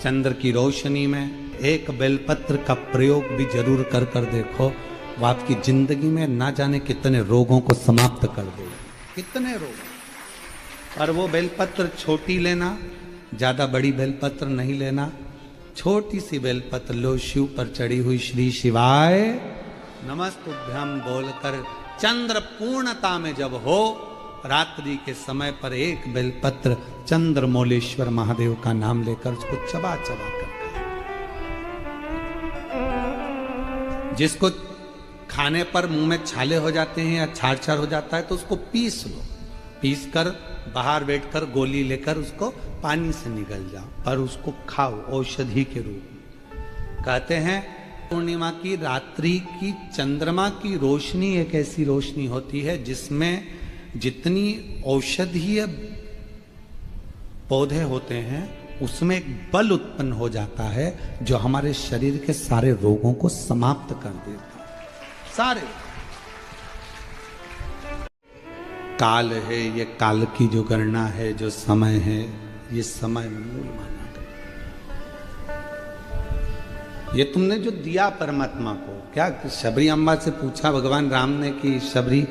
चंद्र की रोशनी में एक बेलपत्र का प्रयोग भी जरूर कर देखो, वो आपकी जिंदगी में ना जाने कितने रोगों को समाप्त कर दे, कितने रोग। और वो बेलपत्र छोटी लेना, ज्यादा बड़ी बेलपत्र नहीं लेना, छोटी सी बेलपत्र लो, शिव पर चढ़ी हुई श्री शिवाय नमस्तुभ्यम बोलकर चंद्र पूर्णता में जब हो, रात्रि के समय पर एक बेलपत्र चंद्रमौलेश्वर महादेव का नाम लेकर उसको चबा चबा कर खाओ। जिसको खाने पर मुंह में छाले हो जाते हैं या छार छार हो जाता है तो उसको पीस लो, पीस कर बाहर बैठकर गोली लेकर उसको पानी से निगल जाओ, पर उसको खाओ औषधि के रूप में। कहते हैं पूर्णिमा की रात्रि की चंद्रमा की रोशनी एक ऐसी रोशनी होती है जिसमें जितनी औषधीय पौधे होते हैं उसमें एक बल उत्पन्न हो जाता है जो हमारे शरीर के सारे रोगों को समाप्त कर देता है। सारे काल है, ये काल की जो गणना है, जो समय है, ये समय मूल माना गया। ये तुमने जो दिया परमात्मा को, क्या शबरी अम्बा से पूछा भगवान राम ने कि शबरी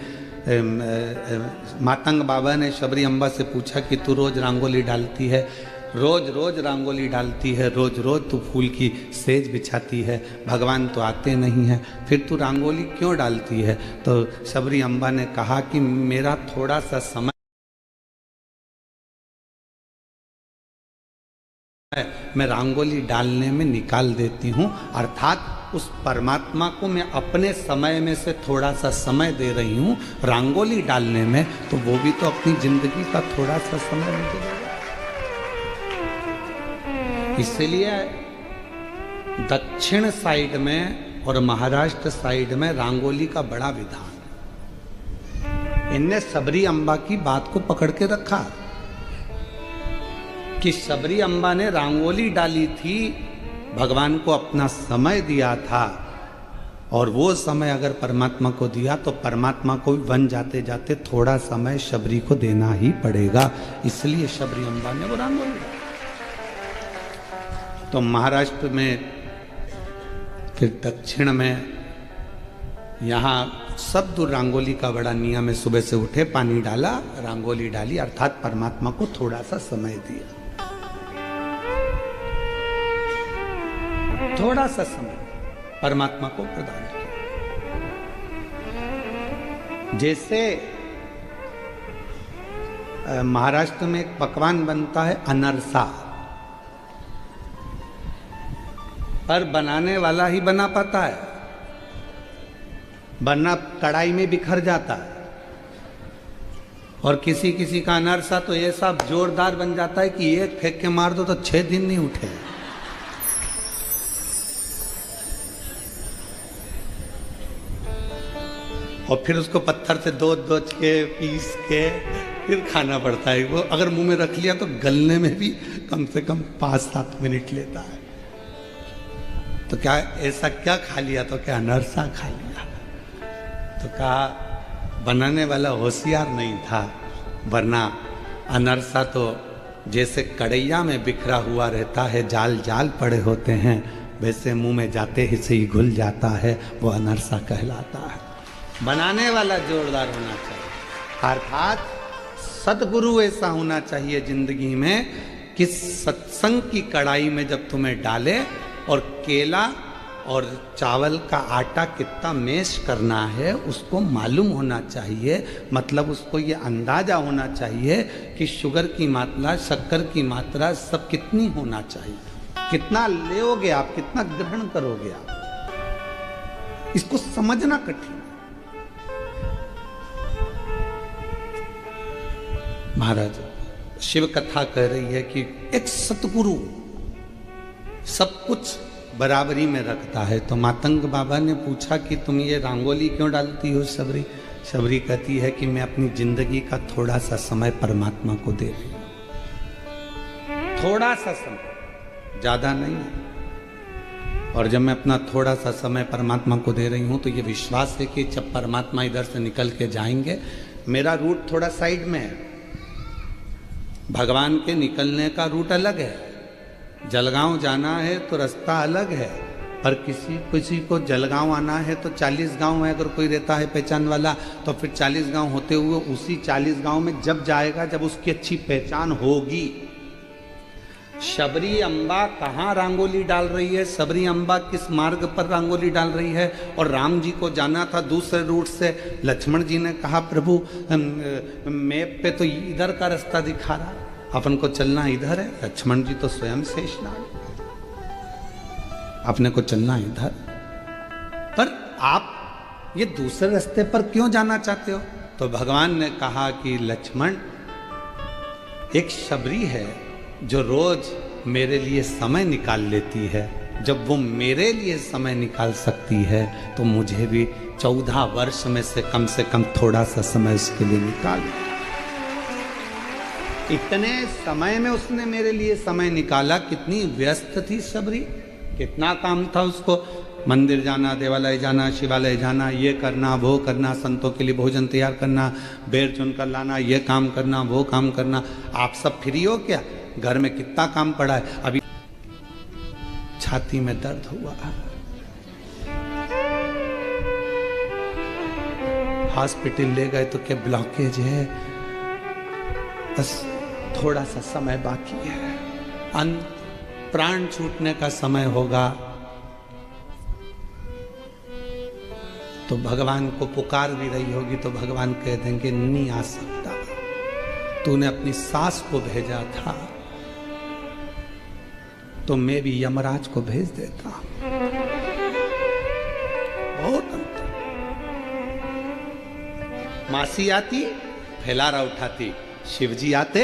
मातंग बाबा ने शबरी अम्बा से पूछा कि तू रोज रंगोली डालती है, रोज रोज रंगोली डालती है, रोज रोज तू फूल की सेज बिछाती है, भगवान तो आते नहीं है, फिर तू रंगोली क्यों डालती है? तो शबरी अम्बा ने कहा कि मेरा थोड़ा सा समय मैं रंगोली डालने में निकाल देती हूँ, अर्थात उस परमात्मा को मैं अपने समय में से थोड़ा सा समय दे रही हूँ रंगोली डालने में, तो वो भी तो अपनी जिंदगी का थोड़ा सा समय मुझे देगा। इसलिए दक्षिण साइड में और महाराष्ट्र साइड में रंगोली का बड़ा विधान है। इनने शबरी अम्बा की बात को पकड़ के रखा कि शबरी अम्बा ने रंगोली डाली थी, भगवान को अपना समय दिया था, और वो समय अगर परमात्मा को दिया तो परमात्मा को भी वन जाते जाते थोड़ा समय शबरी को देना ही पड़ेगा, इसलिए शबरी अम्बा ने वो रंगोली डाली। तो महाराष्ट्र में, फिर दक्षिण में, यहाँ सब दूर रंगोली का बड़ा नियम है। सुबह से उठे, पानी डाला, रंगोली डाली, अर्थात परमात्मा को थोड़ा सा समय दिया, थोड़ा सा समय परमात्मा को प्रदान किया। जैसे महाराष्ट्र में एक पकवान बनता है अनरसा, पर बनाने वाला ही बना पाता है, वरना कढ़ाई में बिखर जाता है। और किसी किसी का अनरसा तो ऐसा जोरदार बन जाता है कि एक फेंक के मार दो तो 6 दिन नहीं उठे। और फिर उसको पत्थर से दो के पीस के फिर खाना पड़ता है। वो अगर मुंह में रख लिया तो गलने में भी कम से कम 5-7 मिनट लेता है। तो क्या ऐसा क्या खा लिया? तो क्या अनरसा खा लिया? तो कहा बनाने वाला होशियार नहीं था, वरना अनरसा तो जैसे कड़ैया में बिखरा हुआ रहता है, जाल जाल पड़े होते हैं, वैसे मुंह में जाते ही से ही घुल जाता है, वो अनरसा कहलाता है। बनाने वाला जोरदार होना चाहिए, अर्थात सदगुरु ऐसा होना चाहिए जिंदगी में कि सत्संग की कढ़ाई में जब तुम्हें डाले और केला और चावल का आटा कितना मैश करना है उसको मालूम होना चाहिए। मतलब उसको ये अंदाजा होना चाहिए कि शुगर की मात्रा, शक्कर की मात्रा सब कितनी होना चाहिए, कितना लेओगे आप, कितना ग्रहण करोगे आप, इसको समझना कठिन। महाराज शिव कथा कह रही है कि एक सतगुरु सब कुछ बराबरी में रखता है। तो मातंग बाबा ने पूछा कि तुम ये रंगोली क्यों डालती हो शबरी? शबरी कहती है कि मैं अपनी जिंदगी का थोड़ा सा समय परमात्मा को दे रही हूं, थोड़ा सा समय, ज्यादा नहीं। और जब मैं अपना थोड़ा सा समय परमात्मा को दे रही हूं तो ये विश्वास है कि जब परमात्मा इधर से निकल के जाएंगे, मेरा रूट थोड़ा साइड में है, भगवान के निकलने का रूट अलग है, जलगांव जाना है तो रास्ता अलग है, पर किसी को जलगांव आना है तो 40 गांव में अगर कोई रहता है पहचान वाला, तो फिर 40 गांव होते हुए उसी 40 गांव में जब जाएगा जब उसकी अच्छी पहचान होगी। शबरी अम्बा कहाँ रंगोली डाल रही है, शबरी अम्बा किस मार्ग पर रंगोली डाल रही है, और राम जी को जाना था दूसरे रूट से। लक्ष्मण जी ने कहा प्रभु मैप पे तो इधर का रास्ता दिखा रहा, अपन को चलना इधर है। लक्ष्मण जी तो स्वयं शेषनाग, अपने को चलना इधर, पर आप ये दूसरे रास्ते पर क्यों जाना चाहते हो? तो भगवान ने कहा कि लक्ष्मण, एक शबरी है जो रोज मेरे लिए समय निकाल लेती है, जब वो मेरे लिए समय निकाल सकती है तो मुझे भी 14 वर्ष में से कम थोड़ा सा समय उसके लिए निकाल। इतने समय में उसने मेरे लिए समय निकाला। कितनी व्यस्त थी शबरी, कितना काम था उसको, मंदिर जाना, देवालय जाना, शिवालय जाना, ये करना वो करना, संतों के लिए भोजन तैयार करना, बेर चुन कर लाना, ये काम करना वो काम करना। आप सब फ्री हो क्या? घर में कितना काम पड़ा है। अभी छाती में दर्द हुआ, हॉस्पिटल ले गए तो क्या ब्लॉकेज है, बस थोड़ा सा समय बाकी है, प्राण छूटने का समय होगा। तो भगवान को पुकार भी रही होगी तो भगवान कह देंगे नहीं आ सकता, तूने अपनी सास को भेजा था तो मैं भी यमराज को भेज देता। बहुत अंतर। मासी आती फैलारा उठाती, शिवजी आते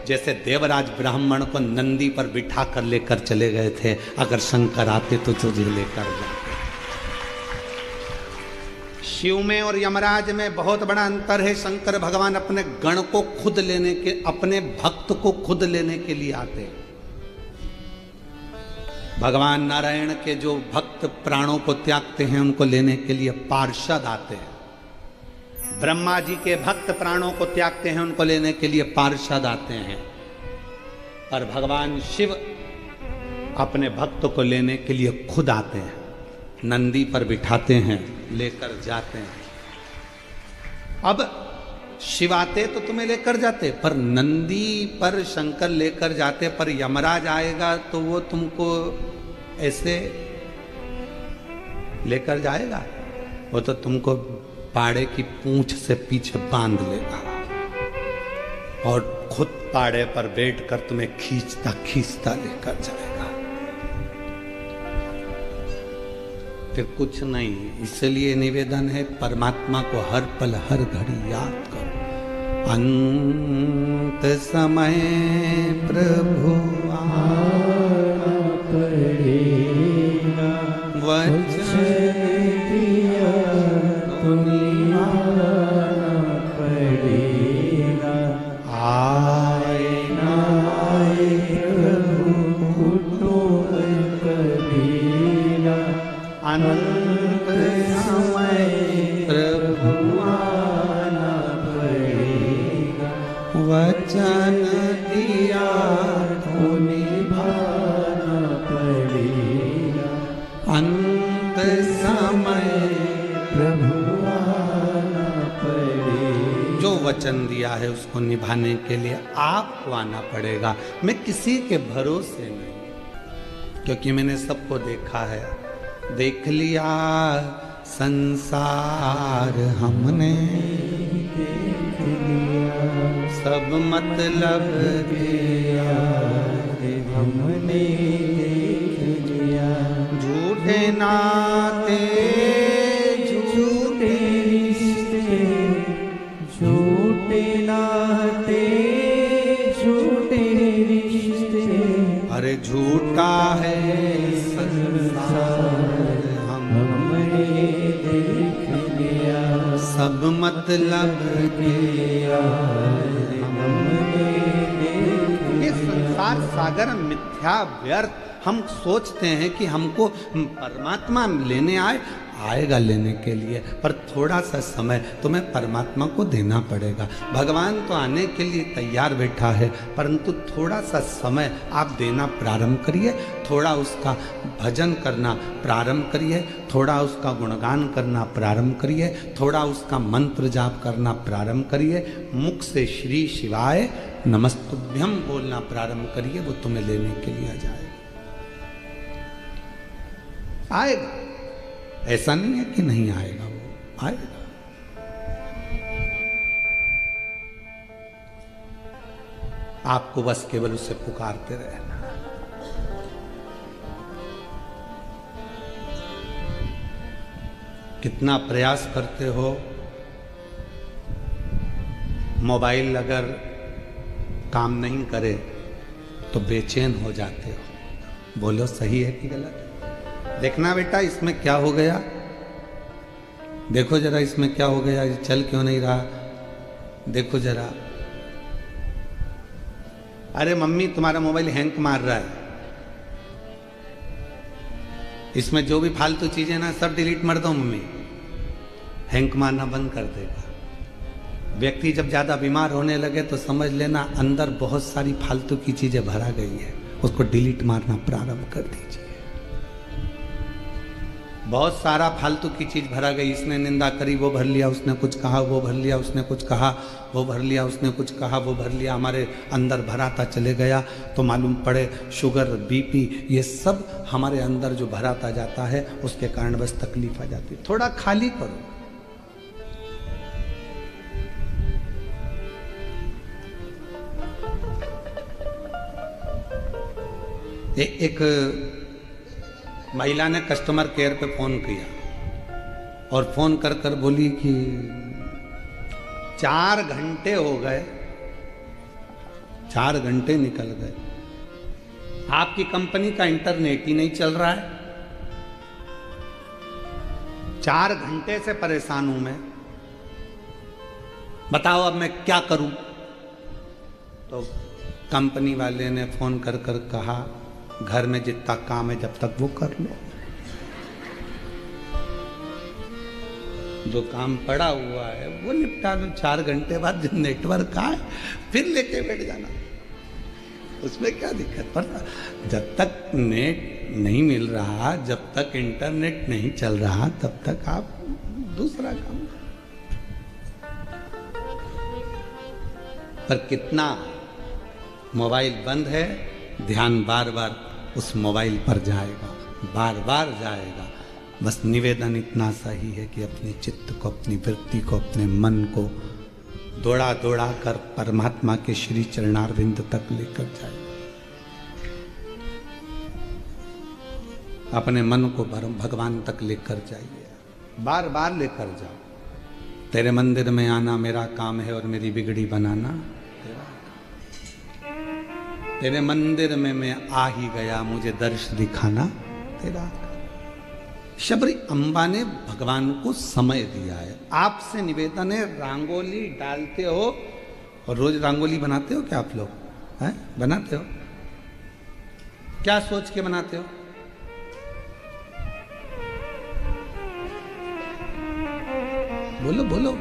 जैसे देवराज ब्राह्मण को नंदी पर बिठा कर लेकर चले गए थे, अगर शंकर आते तो तुझे लेकर जाते। शिव में और यमराज में बहुत बड़ा अंतर है। शंकर भगवान अपने गण को खुद लेने के, अपने भक्त को खुद लेने के लिए आते हैं। भगवान नारायण के जो भक्त प्राणों को त्यागते हैं उनको लेने के लिए पार्षद आते हैं। ब्रह्मा जी के भक्त प्राणों को त्यागते हैं, उनको लेने के लिए पार्षद आते हैं। पर भगवान शिव अपने भक्त को लेने के लिए खुद आते हैं, नंदी पर बिठाते हैं, लेकर जाते हैं। अब शिव आते तो तुम्हें लेकर जाते, पर नंदी पर शंकर लेकर जाते, पर यमराज आएगा तो वो तुमको ऐसे लेकर जाएगा, वो तो तुमको पाड़े की पूंछ से पीछे बांध लेगा और खुद पाड़े पर बैठकर तुम्हें खींचता खींचता लेकर जाएगा। फिर कुछ नहीं। इसलिए निवेदन है, परमात्मा को हर पल हर घड़ी याद करो। अंत समय प्रभु आना पड़ेगा, वचन दिया आना पड़ेगा। आए ना आए प्रभु तो कबीरा, अंत समय प्रभु आना पड़ेगा, वचन दिया तो निभाना पड़ेगा। अंत समय प्रभु आना पड़ेगा। जो वचन दिया है उसको निभाने के लिए आपको आना पड़ेगा। मैं किसी के भरोसे नहीं, क्योंकि मैंने सबको देखा है। देख लिया संसार हमने, सब मतलब किया हमने, झूठे नाते झूठे रिश्ते, झूठे नाते झूठे रिश्ते, अरे झूठा है संसार हमने देख लिया, सब मतलब किया हमने। ये संसार सागर मिथ्या व्यर्थ। हम सोचते हैं कि हमको परमात्मा लेने आए, आएगा लेने के लिए, पर थोड़ा सा समय तुम्हें परमात्मा को देना पड़ेगा। भगवान तो आने के लिए तैयार बैठा है, परंतु थोड़ा सा समय आप देना प्रारंभ करिए, थोड़ा उसका भजन करना प्रारंभ करिए, थोड़ा उसका गुणगान करना प्रारंभ करिए, थोड़ा उसका मंत्र जाप करना प्रारंभ करिए, मुख से श्री शिवाय नमस्तुभ्यम बोलना प्रारंभ करिए, वो तुम्हें लेने के लिए आ जाएगा। आएगा, ऐसा नहीं है कि नहीं आएगा, वो आएगा। आपको बस केवल उसे पुकारते रहना। कितना प्रयास करते हो, मोबाइल अगर काम नहीं करे तो बेचैन हो जाते हो। बोलो सही है कि गलत? देखना बेटा इसमें क्या हो गया, देखो जरा इसमें क्या हो गया, ये चल क्यों नहीं रहा, देखो जरा। अरे मम्मी तुम्हारा मोबाइल हैंग मार रहा है, इसमें जो भी फालतू चीजें ना सब डिलीट मार दो मम्मी, हैंग मारना बंद कर देगा। व्यक्ति जब ज्यादा बीमार होने लगे तो समझ लेना अंदर बहुत सारी फालतू की चीजें भरा गई है, उसको डिलीट मारना प्रारंभ कर दीजिए। बहुत सारा फालतू की चीज भरा गई, इसने निंदा करी वो भर लिया, उसने कुछ कहा वो भर लिया, उसने कुछ कहा वो भर लिया, उसने कुछ कहा वो भर लिया, हमारे अंदर भराता चले गया तो मालूम पड़े शुगर बीपी ये सब हमारे अंदर जो भराता जाता है उसके कारण बस तकलीफ आ जाती है। थोड़ा खाली करो। एक महिला ने कस्टमर केयर पे फोन किया और फोन कर कर बोली कि 4 घंटे हो गए, 4 घंटे निकल गए, आपकी कंपनी का इंटरनेट ही नहीं चल रहा है, 4 घंटे से परेशान हूं मैं, बताओ अब मैं क्या करूं। तो कंपनी वाले ने फोन कर कर कहा घर में जितना काम है जब तक वो कर लो, जो काम पड़ा हुआ है वो निपटा लो, 4 घंटे बाद जब नेटवर्क आए फिर लेके बैठ जाना, उसमें क्या दिक्कत। पर जब तक नेट नहीं मिल रहा, जब तक इंटरनेट नहीं चल रहा, तब तक आप दूसरा काम। पर कितना मोबाइल बंद है, ध्यान बार बार उस मोबाइल पर जाएगा, बार बार जाएगा। बस निवेदन इतना सा ही है कि अपने चित्त को, अपनी वृत्ति को, अपने मन को दौड़ा दौड़ा कर परमात्मा के श्री चरणारविंद तक लेकर जाए। अपने मन को भगवान तक लेकर जाइए, बार बार लेकर जाओ। तेरे मंदिर में आना मेरा काम है और मेरी बिगड़ी बनाना तेरे मंदिर में मैं आ ही गया, मुझे दर्श दिखाना तेरा। शबरी अम्बा ने भगवान को समय दिया है। आपसे निवेदन है, रंगोली डालते हो और रोज रंगोली बनाते हो क्या आप लोग? हैं बनाते हो? क्या सोच के बनाते हो? बोलो बोलो।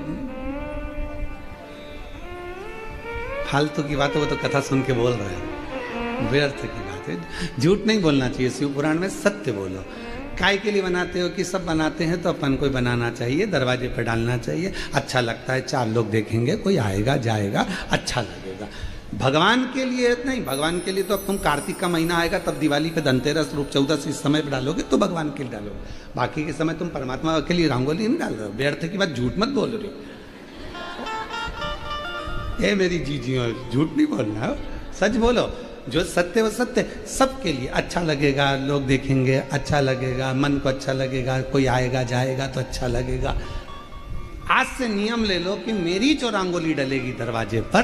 फालतू की बात है, वो तो कथा सुन के बोल रहे हैं, व्यर्थ की बात है। झूठ नहीं बोलना चाहिए, शिव पुराण में सत्य बोलो। काय के लिए बनाते हो कि सब बनाते हैं तो अपन को बनाना चाहिए, दरवाजे पर डालना चाहिए, अच्छा लगता है, 4 लोग देखेंगे, कोई आएगा जाएगा, अच्छा लगेगा। भगवान के लिए नहीं, भगवान के लिए तो अब तुम कार्तिक का महीना आएगा तब दिवाली पे, धनतेरस, रूप चौदस, इस समय पर डालोगे तो भगवान के लिए डालोगे। बाकी के समय तुम परमात्मा के लिए रंगोली नहीं डाल रहे हो। व्यर्थ की बात, झूठ मत बोल रही। ये मेरी जीजी, झूठ नहीं बोलना है, सच बोलो। जो सत्य वो सत्य, सबके लिए अच्छा लगेगा, लोग देखेंगे अच्छा लगेगा, मन को अच्छा लगेगा, कोई आएगा जाएगा तो अच्छा लगेगा। आज से नियम ले लो कि मेरी जो रंगोली डलेगी दरवाजे पर,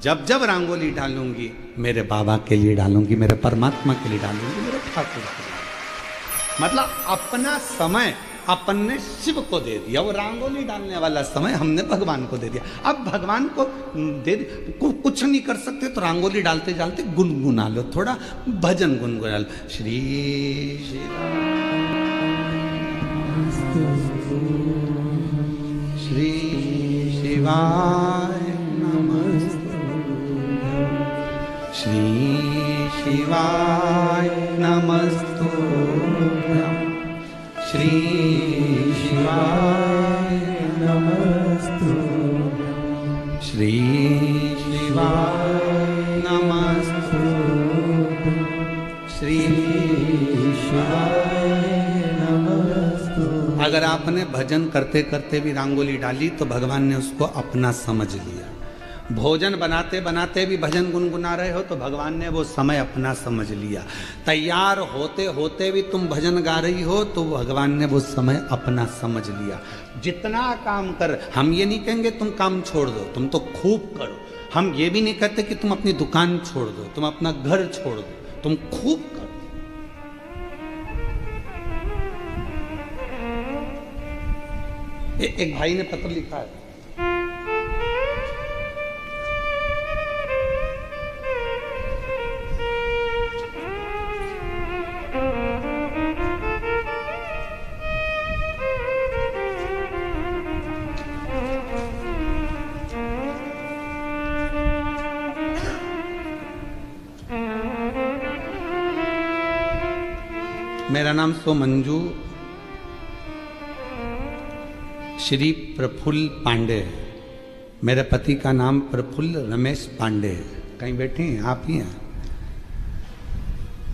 जब जब रंगोली डालूंगी मेरे बाबा के लिए डालूंगी, मेरे परमात्मा के लिए डालूंगी, मेरे ठाकुर के लिए। मतलब अपना समय अपन ने शिव को दे दिया, वो रंगोली डालने वाला समय हमने भगवान को दे दिया। अब भगवान को दे कुछ नहीं कर सकते तो रंगोली डालते डालते गुनगुना लो, थोड़ा भजन गुनगुना लो। श्री श्री शिवाय नमस्तुभ्यं, श्री शिवाय नमस्तुभ्यं, श्री शिवाय नमस्तुभ्यं, श्री शिवाय नमस्तुभ्यं, श्री शिवाय नमस्तुभ्यं। अगर आपने भजन करते करते भी रंगोली डाली तो भगवान ने उसको अपना समझ लिया। भोजन बनाते बनाते भी भजन गुनगुना रहे हो तो भगवान ने वो समय अपना समझ लिया। तैयार होते होते भी तुम भजन गा रही हो तो भगवान ने वो समय अपना समझ लिया। जितना काम कर, हम ये नहीं कहेंगे तुम काम छोड़ दो, तुम तो खूब करो। हम ये भी नहीं कहते कि तुम अपनी दुकान छोड़ दो, तुम अपना घर छोड़ दो, तुम खूब करो। एक भाई ने पत्र लिखा है, मेरा नाम सो मंजू श्री प्रफुल्ल पांडे है। मेरे पति का नाम प्रफुल्ल रमेश पांडे है। कहीं बैठे हैं आप ही हैं।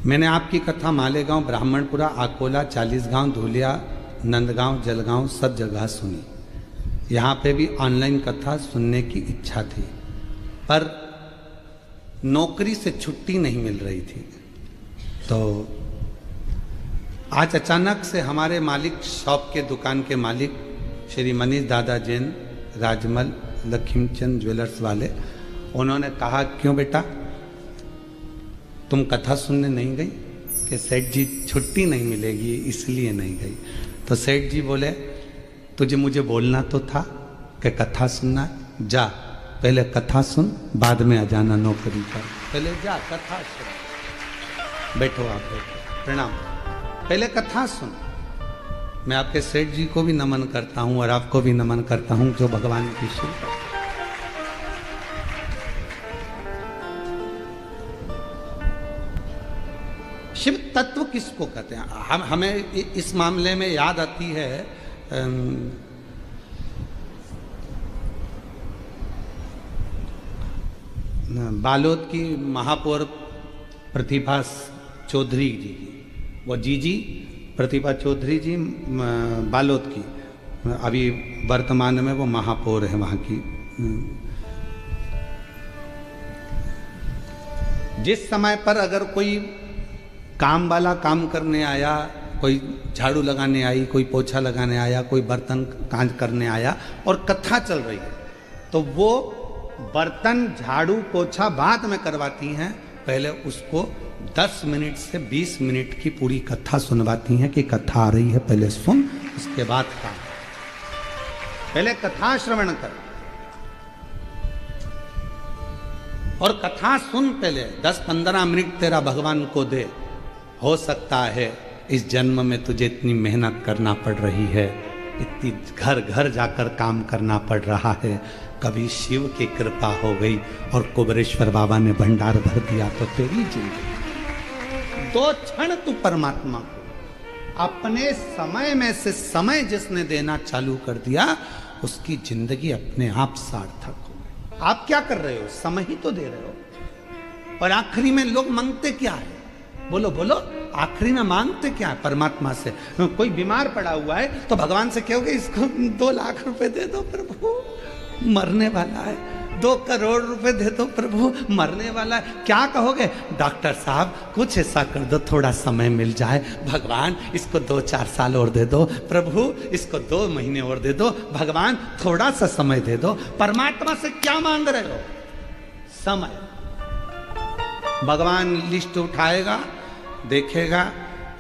मैंने आपकी कथा मालेगांव, ब्राह्मणपुरा, आकोला, 40 गांव, धुलिया, नंदगांव, जलगांव सब जगह सुनी। यहाँ पे भी ऑनलाइन कथा सुनने की इच्छा थी पर नौकरी से छुट्टी नहीं मिल रही थी। तो आज अचानक से हमारे मालिक, शॉप के दुकान के मालिक श्री मनीष दादा जैन, राजमल, लक्ष्मीचंद ज्वेलर्स वाले, उन्होंने कहा क्यों बेटा तुम कथा सुनने नहीं गई? कि सेठ जी छुट्टी नहीं मिलेगी इसलिए नहीं गई। तो सेठ जी बोले तुझे मुझे बोलना तो था कि कथा सुनना, जा पहले कथा सुन बाद में आ जाना नौकरी पर। पहले जा कथा सुन। बैठो आप, बैठो, प्रणाम। पहले कथा सुन। मैं आपके सेठ जी को भी नमन करता हूं और आपको भी नमन करता हूं जो भगवान की शिव। शिव तत्व किसको कहते हैं? हमें इस मामले में याद आती है बालोद की महापौर प्रतिभा चौधरी जी की, वो जीजी प्रतिभा चौधरी जी बालोद की, अभी वर्तमान में वो महापौर है वहाँ की। जिस समय पर अगर कोई काम वाला काम करने आया, कोई झाड़ू लगाने आई, कोई पोछा लगाने आया, कोई बर्तन कांज करने आया और कथा चल रही है तो वो बर्तन झाड़ू पोछा बाद में करवाती हैं, पहले उसको 10 मिनट से 20 मिनट की पूरी कथा सुनवाती हैं कि कथा आ रही है पहले सुन, उसके बाद काम। पहले कथा श्रवण कर और कथा सुन पहले। 10-15 मिनट तेरा भगवान को दे। हो सकता है इस जन्म में तुझे इतनी मेहनत करना पड़ रही है, इतनी घर घर जाकर काम करना पड़ रहा है, कभी शिव की कृपा हो गई और कुबेरेश्वर बाबा ने भंडार भर दिया तो तेरी जिंदगी 2 क्षण तू परमात्मा को अपने समय में से समय जिसने देना चालू कर दिया उसकी जिंदगी अपने आप सार्थक हो गई। आप क्या कर रहे हो? समय ही तो दे रहे हो। और आखिरी में लोग मांगते क्या है? बोलो बोलो, आखिरी में मांगते क्या है परमात्मा से? कोई बीमार पड़ा हुआ है तो भगवान से कहोगे इसको 2 लाख रुपए दे दो प्रभु, मरने वाला है। 2 करोड़ रुपए दे दो प्रभु, मरने वाला है। क्या कहोगे? डॉक्टर साहब कुछ ऐसा कर दो, थोड़ा समय मिल जाए। भगवान इसको 2-4 साल और दे दो प्रभु, इसको 2 महीने और दे दो भगवान, थोड़ा सा समय दे दो। परमात्मा से क्या मांग रहे हो? समय। भगवान लिस्ट उठाएगा, देखेगा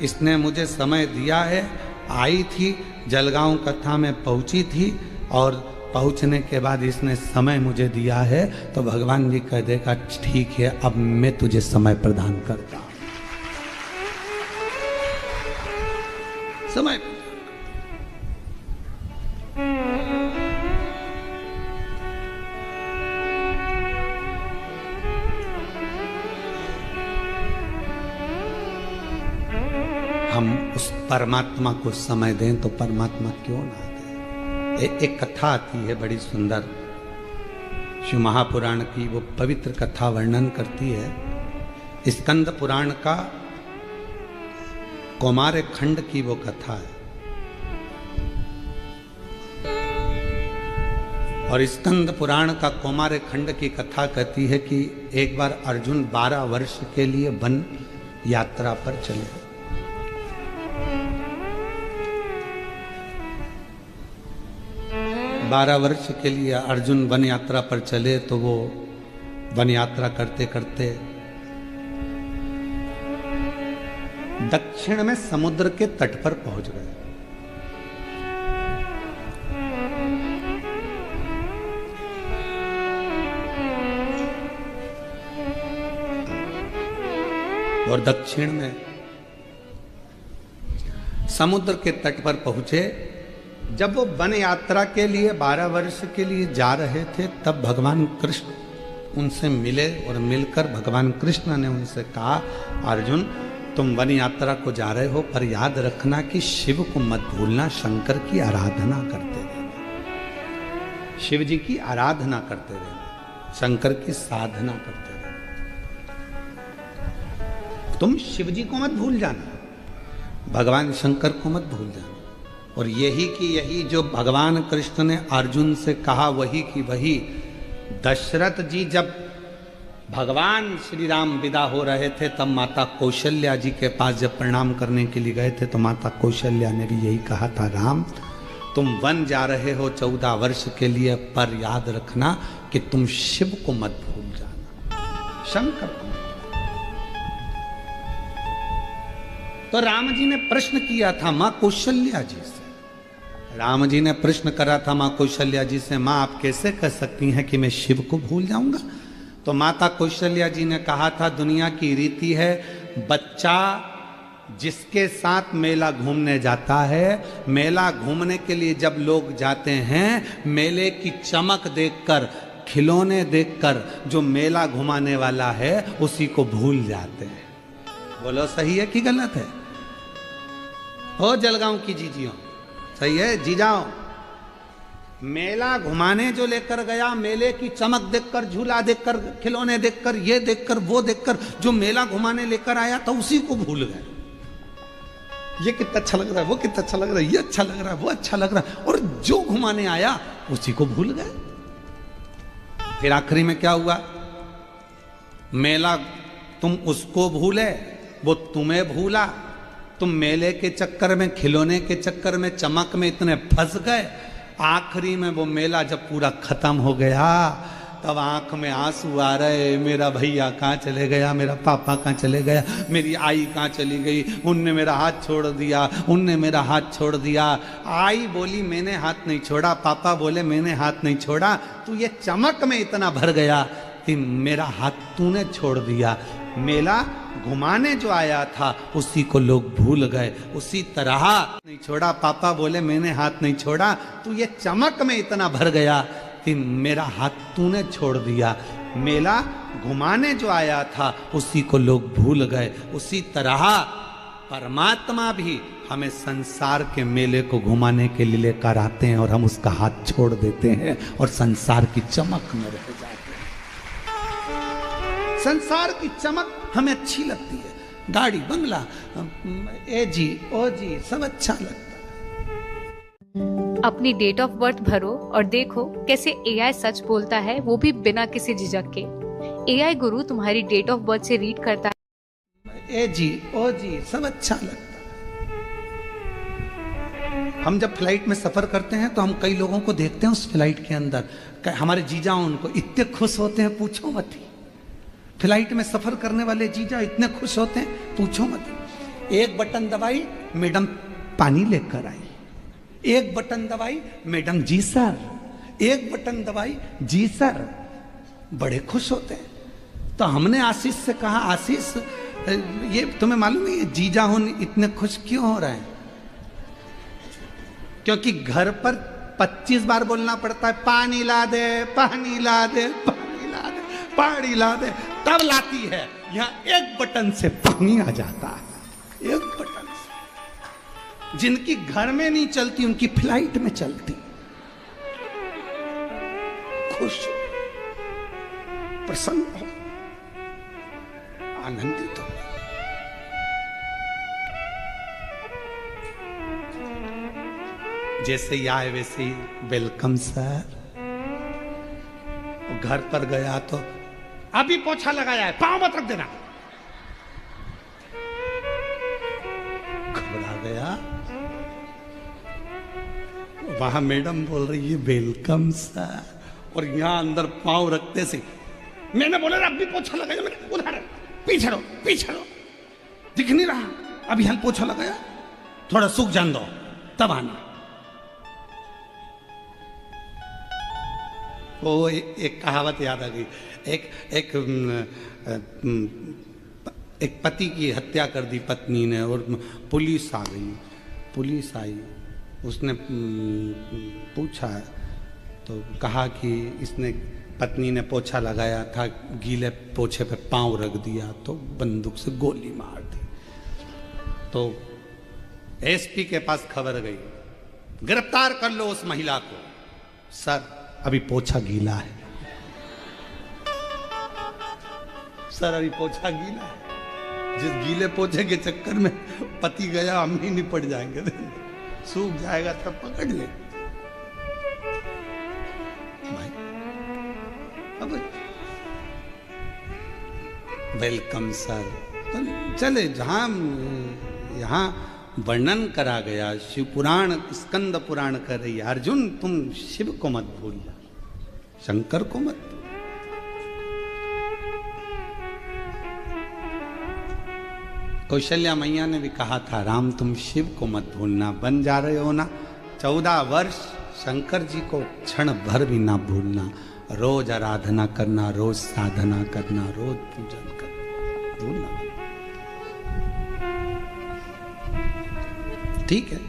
इसने मुझे समय दिया है, आई थी जलगांव कथा में पहुंची थी और पहुंचने के बाद इसने समय मुझे दिया है, तो भगवान जी कह देगा ठीक है अब मैं तुझे समय प्रदान करता हूं। समय हम उस परमात्मा को समय दें तो परमात्मा क्यों ना दे। एक कथा आती है बड़ी सुंदर, शिव महापुराण की वो पवित्र कथा वर्णन करती है। स्कंद पुराण का कौमार खंड की वो कथा है। और स्कंद पुराण का कौमार खंड की कथा कहती है कि एक बार अर्जुन 12 वर्ष के लिए वन यात्रा पर चले। 12 वर्ष के लिए अर्जुन वन यात्रा पर चले तो वो वन यात्रा करते करते दक्षिण में समुद्र के तट पर पहुंच गए। और दक्षिण में समुद्र के तट पर पहुंचे। जब वो वन यात्रा के लिए 12 वर्ष के लिए जा रहे थे तब भगवान कृष्ण उनसे मिले और मिलकर भगवान कृष्ण ने उनसे कहा, अर्जुन तुम वन यात्रा को जा रहे हो पर याद रखना कि शिव को मत भूलना, शंकर की आराधना करते रहना, शिव जी की आराधना करते रहना, शंकर की साधना करते रहना। तुम शिव जी को मत भूल जाना, भगवान शंकर को मत भूल जाना। और यही जो भगवान कृष्ण ने अर्जुन से कहा वही की वही दशरथ जी जब भगवान श्री राम विदा हो रहे थे तब माता कौशल्या जी के पास जब प्रणाम करने के लिए गए थे तो माता कौशल्या ने भी यही कहा था, राम तुम वन जा रहे हो 14 वर्ष के लिए पर याद रखना कि तुम शिव को मत भूल जाना, शंकर को। तो राम जी ने प्रश्न किया था मां कौशल्या जी से, राम जी ने प्रश्न करा था मां कौशल्या जी से, मां आप कैसे कह सकती हैं कि मैं शिव को भूल जाऊंगा। तो माता कौशल्या जी ने कहा था, दुनिया की रीति है बच्चा जिसके साथ मेला घूमने जाता है, मेला घूमने के लिए जब लोग जाते हैं मेले की चमक देखकर, खिलौने देखकर जो मेला घुमाने वाला है उसी को भूल जाते हैं। बोलो सही है कि गलत है? हो जलगांव की जीजियों, सही है जीजाओ? मेला घुमाने जो लेकर गया, मेले की चमक देखकर, झूला देखकर, खिलौने देखकर, ये देखकर, वो देखकर जो मेला घुमाने लेकर आया था उसी को भूल गए। ये कितना अच्छा लग रहा है, वो कितना अच्छा लग रहा है, ये अच्छा लग रहा है, वो अच्छा लग रहा है, और जो घुमाने आया उसी को भूल गए। फिर आखिरी में क्या हुआ? मेला तुम उसको भूले, वो तुम्हें भूला। तुम मेले के चक्कर में, खिलौने के चक्कर में, चमक में इतने फंस गए, आखिरी में वो मेला जब पूरा खत्म हो गया तब आंख में आंसू आ रहे, मेरा भैया कहाँ चले गया, मेरा पापा कहाँ चले गया, मेरी आई कहाँ चली गई, उनने मेरा हाथ छोड़ दिया, उनने मेरा हाथ छोड़ दिया। आई बोली मैंने हाथ नहीं छोड़ा, पापा बोले मैंने हाथ नहीं छोड़ा, तू ये चमक में इतना भर गया कि मेरा हाथ तूने छोड़ दिया। मेला घुमाने जो आया था उसी को लोग भूल गए। उसी तरह नहीं छोड़ा, पापा बोले मैंने हाथ नहीं छोड़ा, तू ये चमक में इतना भर गया कि मेरा हाथ तूने छोड़ दिया। मेला घुमाने जो आया था उसी को लोग भूल गए। उसी तरह परमात्मा भी हमें संसार के मेले को घुमाने के लिए लेकर आते हैं और हम उसका हाथ छोड़ देते हैं और संसार की चमक में रह जाते हैं। संसार की चमक हमें अच्छी लगती है, गाड़ी बंगला, ए जी ओ जी सब अच्छा लगता है। अपनी डेट ऑफ बर्थ भरो और देखो कैसे एआई सच बोलता है, वो भी बिना किसी झिझक के। एआई गुरु तुम्हारी डेट ऑफ बर्थ से रीड करता है। ए जी ओ जी सब अच्छा लगता है। हम जब फ्लाइट में सफर करते हैं तो हम कई लोगों को देखते हैं उस फ्लाइट के अंदर, हमारे जीजा उनको इतने खुश होते हैं पूछो मत ही। फ्लाइट में सफर करने वाले जीजा इतने खुश होते हैं पूछो मत। एक बटन दबाई मैडम पानी लेकर आई, एक बटन दबाई मैडम जी सर, एक बटन दबाई जी सर, बड़े खुश होते हैं। तो हमने आशीष से कहा, आशीष ये तुम्हें मालूम है ये जीजा हो इतने खुश क्यों हो रहे हैं? क्योंकि घर पर 25 बार बोलना पड़ता है, पानी ला दे, पानी ला दे, पानी ला दे, पानी ला दे, तब लाती है। यहाँ एक बटन से पानी आ जाता है, एक बटन से। जिनकी घर में नहीं चलती उनकी फ्लाइट में चलती। खुश हो, प्रसन्न हो, आनंदित हो। जैसे ही आए वैसे ही वेलकम सर। घर पर गया तो अभी पोछा लगाया है, पांव मत रख देना। घबरा गया। वहां मैडम बोल रही है वेलकम सर, और यहां अंदर पांव रखते से मैंने बोला अब भी पोछा लगाया। मैंने उधर पीछे रहो, पीछे रहो, दिख नहीं रहा। अभी हम पोछा लगाया, थोड़ा सूख जान दो तब आना। वो एक कहावत याद आ गई। एक पति की हत्या कर दी पत्नी ने, और पुलिस आ गई। पुलिस आई, उसने पूछा तो कहा कि इसने पत्नी ने पोछा लगाया था, गीले पोछे पे पांव रख दिया तो बंदूक से गोली मार दी। तो एसपी के पास खबर गई, गिरफ्तार कर लो उस महिला को। सर अभी पोछा गीला है, सर अभी पोछा गीला है। जिस गीले पोछे के चक्कर में पति गया, हम ही निपट जाएंगे। सूख जाएगा तब पकड़ ले भाई। अब वेलकम सर तो चले। जहां यहां वर्णन करा गया, शिव पुराण स्कंद पुराण कर रही है, अर्जुन तुम शिव को मत भूलना, शंकर को मत भूलना। कौशल्या मैया ने भी कहा था, राम तुम शिव को मत भूलना, बन जा रहे हो ना 14 वर्ष, शंकर जी को क्षण भर भी ना भूलना। रोज आराधना करना, रोज साधना करना, रोज पूजन करना, भूलना। ठीक है।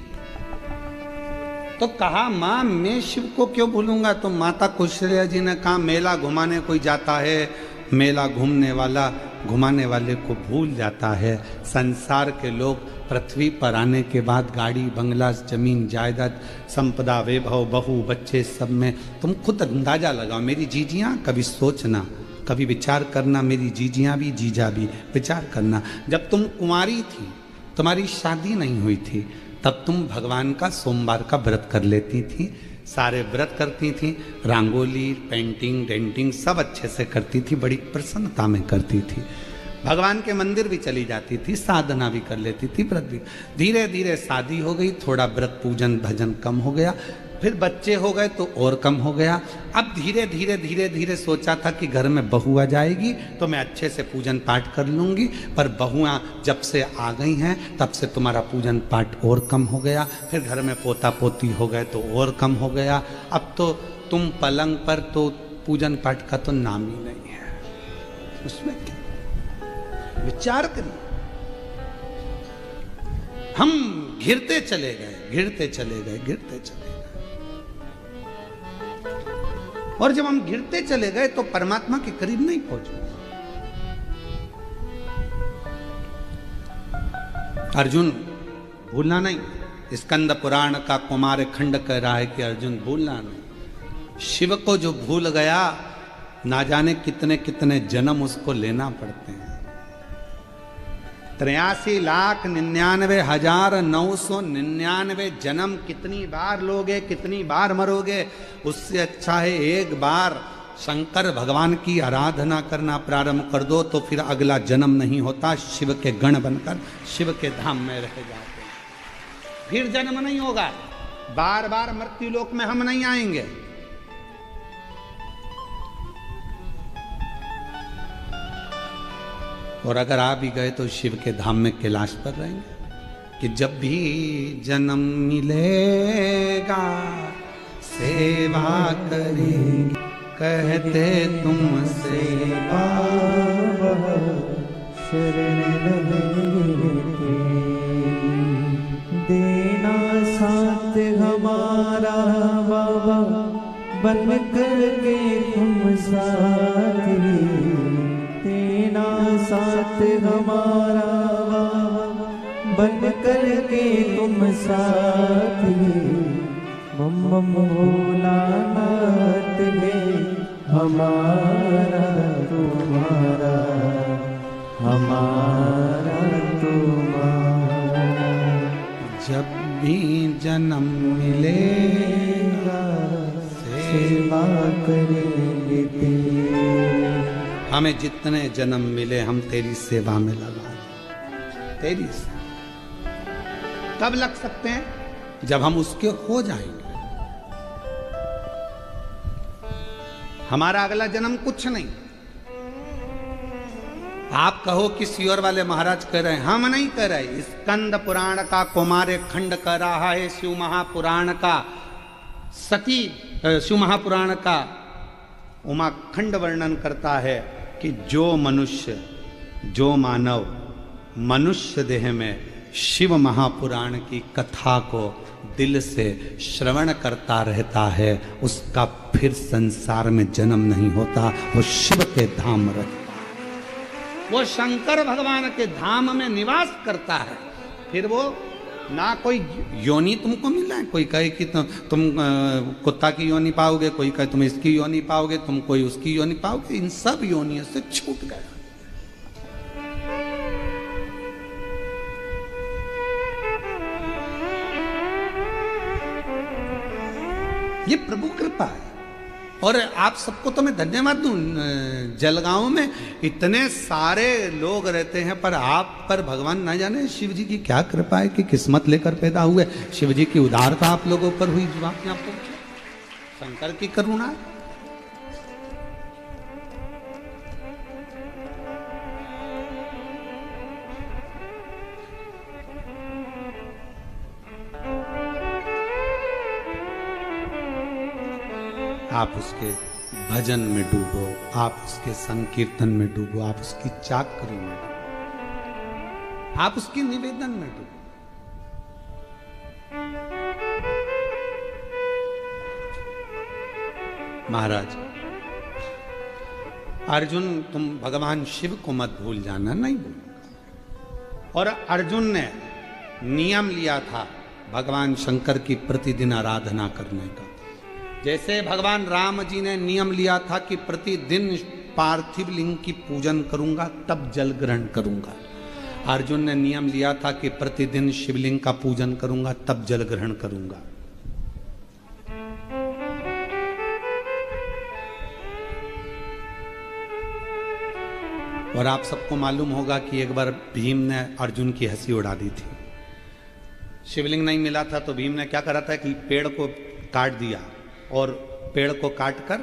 तो कहा मां मैं शिव को क्यों भूलूंगा? तो माता कौशल्या जी ने कहा मेला घुमाने कोई जाता है, मेला घूमने वाला घुमाने वाले को भूल जाता है। संसार के लोग पृथ्वी पर आने के बाद गाड़ी बंगला जमीन जायदाद संपदा वैभव बहू बच्चे सब में तुम खुद अंदाजा लगाओ। मेरी जीजियां कभी सोचना, कभी विचार करना, मेरी जीजियां भी जीजा भी विचार करना। जब तुम कुंवारी थी, तुम्हारी शादी नहीं हुई थी, तब तुम भगवान का सोमवार का व्रत कर लेती थी, सारे व्रत करती थी, रंगोली पेंटिंग डेंटिंग सब अच्छे से करती थी, बड़ी प्रसन्नता में करती थी। भगवान के मंदिर भी चली जाती थी, साधना भी कर लेती थी, व्रत भी। धीरे धीरे शादी हो गई, थोड़ा व्रत पूजन भजन कम हो गया, फिर बच्चे हो गए तो और कम हो गया। अब धीरे धीरे धीरे धीरे सोचा था कि घर में बहू आ जाएगी तो मैं अच्छे से पूजन पाठ कर लूँगी, पर बहुआं जब से आ गई हैं तब से तुम्हारा पूजन पाठ और कम हो गया। फिर घर में पोता पोती हो गए तो और कम हो गया। अब तो तुम पलंग पर तो पूजन पाठ का तो नाम ही नहीं है। उसमें क्या विचार करिए। हम घिरते चले गए, घिरते चले गए, घिरते चले गए, और जब हम गिरते चले गए तो परमात्मा के करीब नहीं पहुंचे। अर्जुन भूलना नहीं। स्कंद पुराण का कुमार खंड कह रहा है कि अर्जुन भूलना नहीं। शिव को जो भूल गया, ना जाने कितने कितने जन्म उसको लेना पड़ते हैं। 83,99,999 जन्म कितनी बार लोगे, कितनी बार मरोगे? उससे अच्छा है एक बार शंकर भगवान की आराधना करना प्रारंभ कर दो, तो फिर अगला जन्म नहीं होता। शिव के गण बनकर शिव के धाम में रह जाते, फिर जन्म नहीं होगा। बार बार मृत्यु लोक में हम नहीं आएंगे। और अगर आ भी गए तो शिव के धाम में कैलाश पर रहेंगे। कि जब भी जन्म मिलेगा सेवा करेंगे, कहते तुमसे शरण देना साथ हमारा बाबा, बन करके तुम साथी देना साथ हमारा बाबा, बन करके तुम साथी, मम मम भोलानाथ है हमारा तुम्हारा, हमारा तुम्हारा। जब भी जन्म मिलेगा सेवा करेंगे तेरी। हमें जितने जन्म मिले हम तेरी सेवा में लगा दें। तेरी सेवा कब लग सकते हैं? जब हम उसके हो जाएंगे। हमारा अगला जन्म कुछ नहीं। आप कहो कि सियोर वाले महाराज कह रहे हैं, हम नहीं कह रहे। स्कंद पुराण का कुमार खंड कह रहा है, शिव महापुराण का सती, शिव महापुराण का उमाखंड वर्णन करता है कि जो मनुष्य, जो मानव मनुष्य देह में शिव महापुराण की कथा को दिल से श्रवण करता रहता है, उसका फिर संसार में जन्म नहीं होता, वो शिव के धाम रहता है, वो शंकर भगवान के धाम में निवास करता है। फिर वो ना कोई योनि तुमको मिला है, कोई कहे कि तुम कुत्ता की योनि पाओगे, कोई कहे तुम इसकी योनि पाओगे, तुम कोई उसकी योनि पाओगे। इन सब योनियों से छूट गया। ये प्रभु कृपा है। और आप सबको तो मैं धन्यवाद दूं, जलगांव में इतने सारे लोग रहते हैं, पर आप पर भगवान न जाने शिव जी की क्या कृपा है कि किस्मत लेकर पैदा हुए। शिव जी की उदारता आप लोगों पर हुई जो आप यहाँ पहुंचे, शंकर की करुणा है। आप उसके भजन में डूबो, आप उसके संकीर्तन में डूबो, आप उसकी चाकरी में डूबो, आप उसके निवेदन में डूबो। महाराज अर्जुन, तुम भगवान शिव को मत भूल जाना, नहीं भूलूंगा। और अर्जुन ने नियम लिया था भगवान शंकर की प्रतिदिन आराधना करने का। जैसे भगवान राम जी ने नियम लिया था कि प्रतिदिन पार्थिव लिंग की पूजन करूंगा तब जल ग्रहण करूंगा, अर्जुन ने नियम लिया था कि प्रतिदिन शिवलिंग का पूजन करूंगा तब जल ग्रहण करूंगा। और आप सबको मालूम होगा कि एक बार भीम ने अर्जुन की हंसी उड़ा दी थी। शिवलिंग नहीं मिला था तो भीम ने क्या करा था कि पेड़ को काट दिया, और पेड़ को काट कर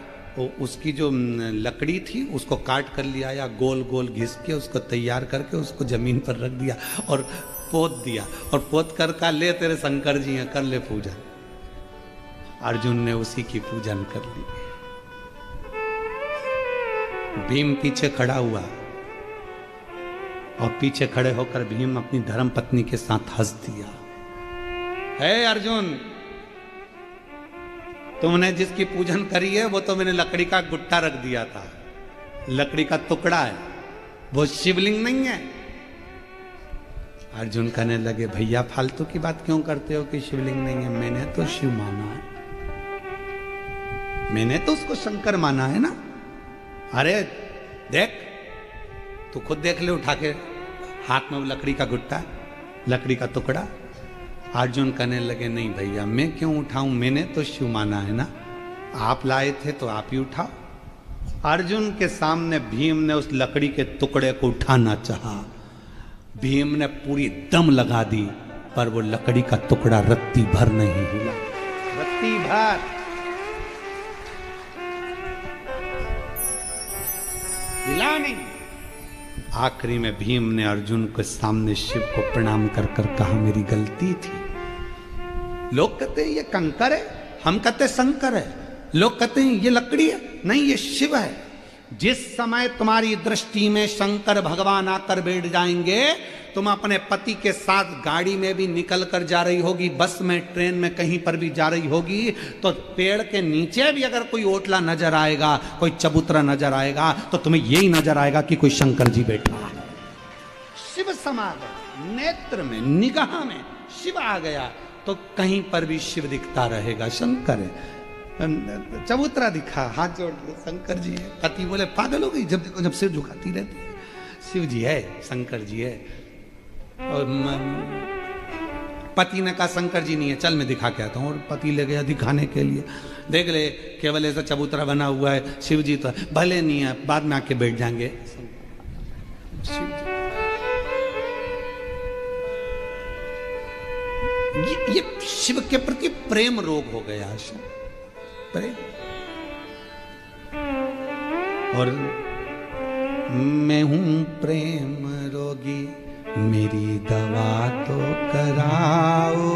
उसकी जो लकड़ी थी उसको काट कर लिया, या गोल गोल घिस के उसको तैयार करके उसको जमीन पर रख दिया और पोत दिया, और पोत कर का ले तेरे शंकर जी हैं, कर ले पूजन। अर्जुन ने उसी की पूजन कर ली। भीम पीछे खड़ा हुआ और पीछे खड़े होकर भीम अपनी धर्म पत्नी के साथ हंस दिया। हे अर्जुन, तुमने जिसकी पूजन करी है वो तो मैंने लकड़ी का गुट्टा रख दिया था, लकड़ी का टुकड़ा है, वो शिवलिंग नहीं है। अर्जुन कहने लगे, भैया फालतू की बात क्यों करते हो कि शिवलिंग नहीं है? मैंने तो शिव माना है, मैंने तो उसको शंकर माना है ना। अरे देख, तू खुद देख ले, उठा के हाथ में वो लकड़ी का गुट्टा, लकड़ी का टुकड़ा। अर्जुन कहने लगे, नहीं भैया मैं क्यों उठाऊं, मैंने तो शिव माना है ना, आप लाए थे तो आप ही उठाओ। अर्जुन के सामने भीम ने उस लकड़ी के टुकड़े को उठाना चाहा, भीम ने पूरी दम लगा दी, पर वो लकड़ी का टुकड़ा रत्ती भर नहीं हिला, रत्ती भर। हिला नहीं। आखिरी में भीम ने अर्जुन के सामने शिव को प्रणाम कर कर कहा, मेरी गलती थी। लोग कहते हैं ये कंकर है, हम कहते शंकर है, लोग कहते हैं ये लकड़ी है, नहीं ये शिव है। जिस समय तुम्हारी दृष्टि में शंकर भगवान आकर बैठ जाएंगे, तुम अपने पति के साथ गाड़ी में भी निकल कर जा रही होगी, बस में, ट्रेन में, कहीं पर भी जा रही होगी, तो पेड़ के नीचे भी अगर कोई ओटला नजर आएगा, कोई चबूतरा नजर आएगा, तो तुम्हें यही नजर आएगा कि कोई शंकर जी बैठा है, शिव समा गए। नेत्र में, निगाह में शिव आ गया तो कहीं पर भी शिव दिखता रहेगा। शंकर है। चबूतरा दिखा, हाथ जोड़ के, शंकर जी है। पति बोले पागल हो गई, जब देखो जब सिर झुकाती रहती है। शिव जी है, शंकर जी है। और पति ने कहा शंकर जी नहीं है, चल मैं दिखा के आता हूँ। और पति ले गया दिखाने के लिए। देख ले केवल ऐसा चबूतरा बना हुआ है, शिव जी तो भले नहीं है, बाद में आके बैठ जाएंगे। शिव जी, ये शिव के प्रति प्रेम रोग हो गया। शिव प्रेम। और मैं हूं प्रेम रोगी, मेरी दवा तो कराओ,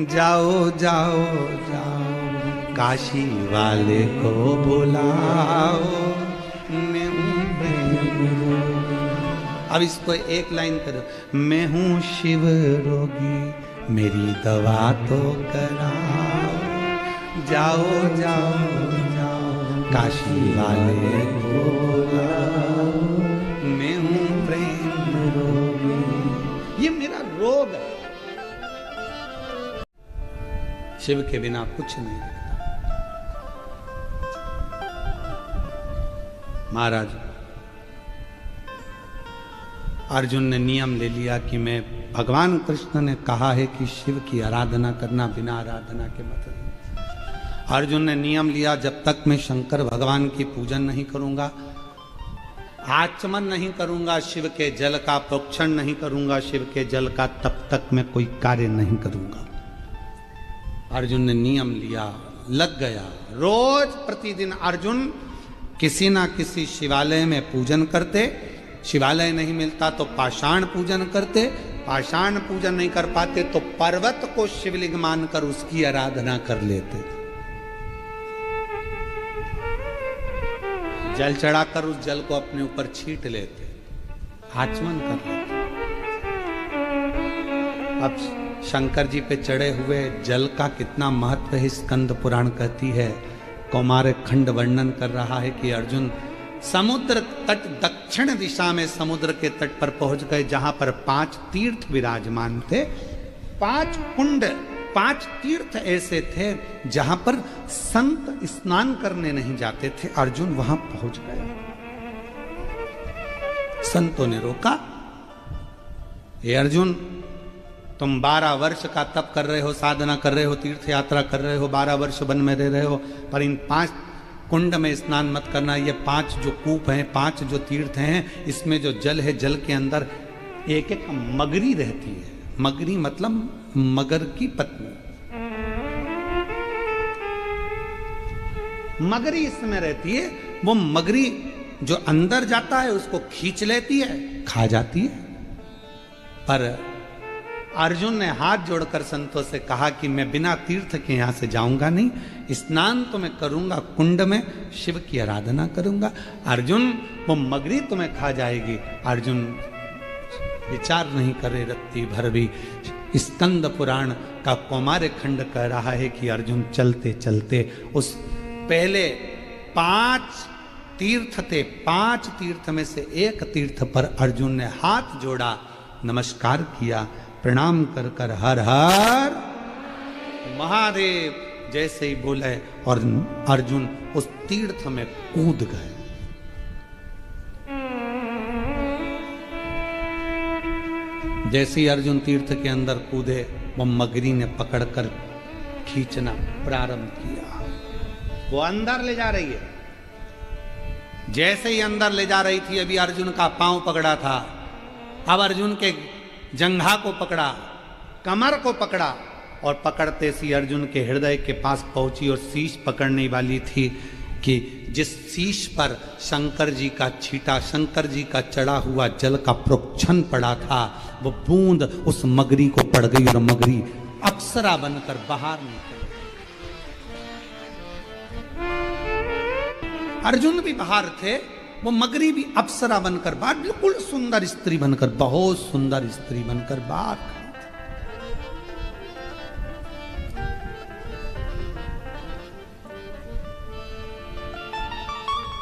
जाओ जाओ जाओ काशी वाले को बुलाओ, मैं हूं प्रेम रोगी। अब इसको एक लाइन करो, मैं हूं शिव रोगी, मेरी दवा तो कराओ, जाओ जाओ जाओ काशी वाले को बुलाओ, मैं हूं प्रेम रोगी। ये मेरा रोग है। शिव के बिना कुछ नहीं दिखता। महाराज अर्जुन ने नियम ले लिया कि मैं, भगवान कृष्ण ने कहा है कि शिव की आराधना करना बिना आराधना के मत। अर्जुन ने नियम लिया, जब तक मैं शंकर भगवान की पूजन नहीं करूंगा, आचमन नहीं करूंगा, शिव के जल का प्रोक्षण नहीं करूंगा, शिव के जल का, तब तक मैं कोई कार्य नहीं करूंगा। अर्जुन ने नियम लिया, लग गया। रोज प्रतिदिन अर्जुन किसी ना किसी शिवालय में पूजन करते। शिवालय नहीं मिलता तो पाषाण पूजन करते। पाषाण पूजन नहीं कर पाते तो पर्वत को शिवलिंग मानकर उसकी आराधना कर लेते। जल चढ़ाकर उस जल को अपने ऊपर छीट लेते, आचमन कर लेते। अब शंकर जी पे चढ़े हुए जल का कितना महत्व है, स्कंद पुराण कहती है। कौमार खंड वर्णन कर रहा है कि अर्जुन समुद्र तट, दक्षिण दिशा में समुद्र के तट पर पहुंच गए, जहां पर 5 तीर्थ विराजमान थे। 5 कुंड, 5 तीर्थ ऐसे थे जहां पर संत स्नान करने नहीं जाते थे। अर्जुन वहां पहुंच गए। संतों ने रोका, ये अर्जुन तुम 12 वर्ष का तप कर रहे हो, साधना कर रहे हो, तीर्थ यात्रा कर रहे हो, 12 वर्ष वन में रह रहे हो, पर इन 5 कुंड में स्नान मत करना। ये 5 जो कूप हैं, 5 जो तीर्थ हैं, इसमें जो जल है, जल के अंदर एक एक मगरी रहती है। मगरी मतलब मगर की पत्नी। मगरी इसमें रहती है। वो मगरी जो अंदर जाता है उसको खींच लेती है, खा जाती है। पर अर्जुन ने हाथ जोड़कर संतों से कहा कि मैं बिना तीर्थ के यहां से जाऊंगा नहीं, स्नान तो मैं करूंगा, कुंड में शिव की आराधना करूंगा। अर्जुन, वो मगरी तुम्हें खा जाएगी। अर्जुन विचार नहीं करे रत्ती भर भी। स्कंद पुराण का कौमार खंड कह रहा है कि अर्जुन चलते चलते उस पहले 5 तीर्थ थे, 5 तीर्थ में से एक तीर्थ पर अर्जुन ने हाथ जोड़ा, नमस्कार किया, प्रणाम कर कर हर हर महादेव जैसे ही बोले और अर्जुन उस तीर्थ में कूद गए। जैसे ही अर्जुन तीर्थ के अंदर कूदे, वो मगरी ने पकड़कर खींचना प्रारंभ किया। वो अंदर ले जा रही है। जैसे ही अंदर ले जा रही थी, अभी अर्जुन का पांव पकड़ा था, अब अर्जुन के जंघा को पकड़ा, कमर को पकड़ा, और पकड़ते सी अर्जुन के हृदय के पास पहुंची और शीश पकड़ने वाली थी कि जिस शीश पर शंकर जी का छीटा, शंकर जी का चढ़ा हुआ जल का प्रोक्षण पड़ा था, वो बूंद उस मगरी को पड़ गई और मगरी अप्सरा बनकर बाहर निकल। अर्जुन भी बाहर थे, वो मगरी भी अप्सरा बनकर बाहर, बिल्कुल सुंदर स्त्री बनकर, बहुत सुंदर स्त्री बनकर बाहर।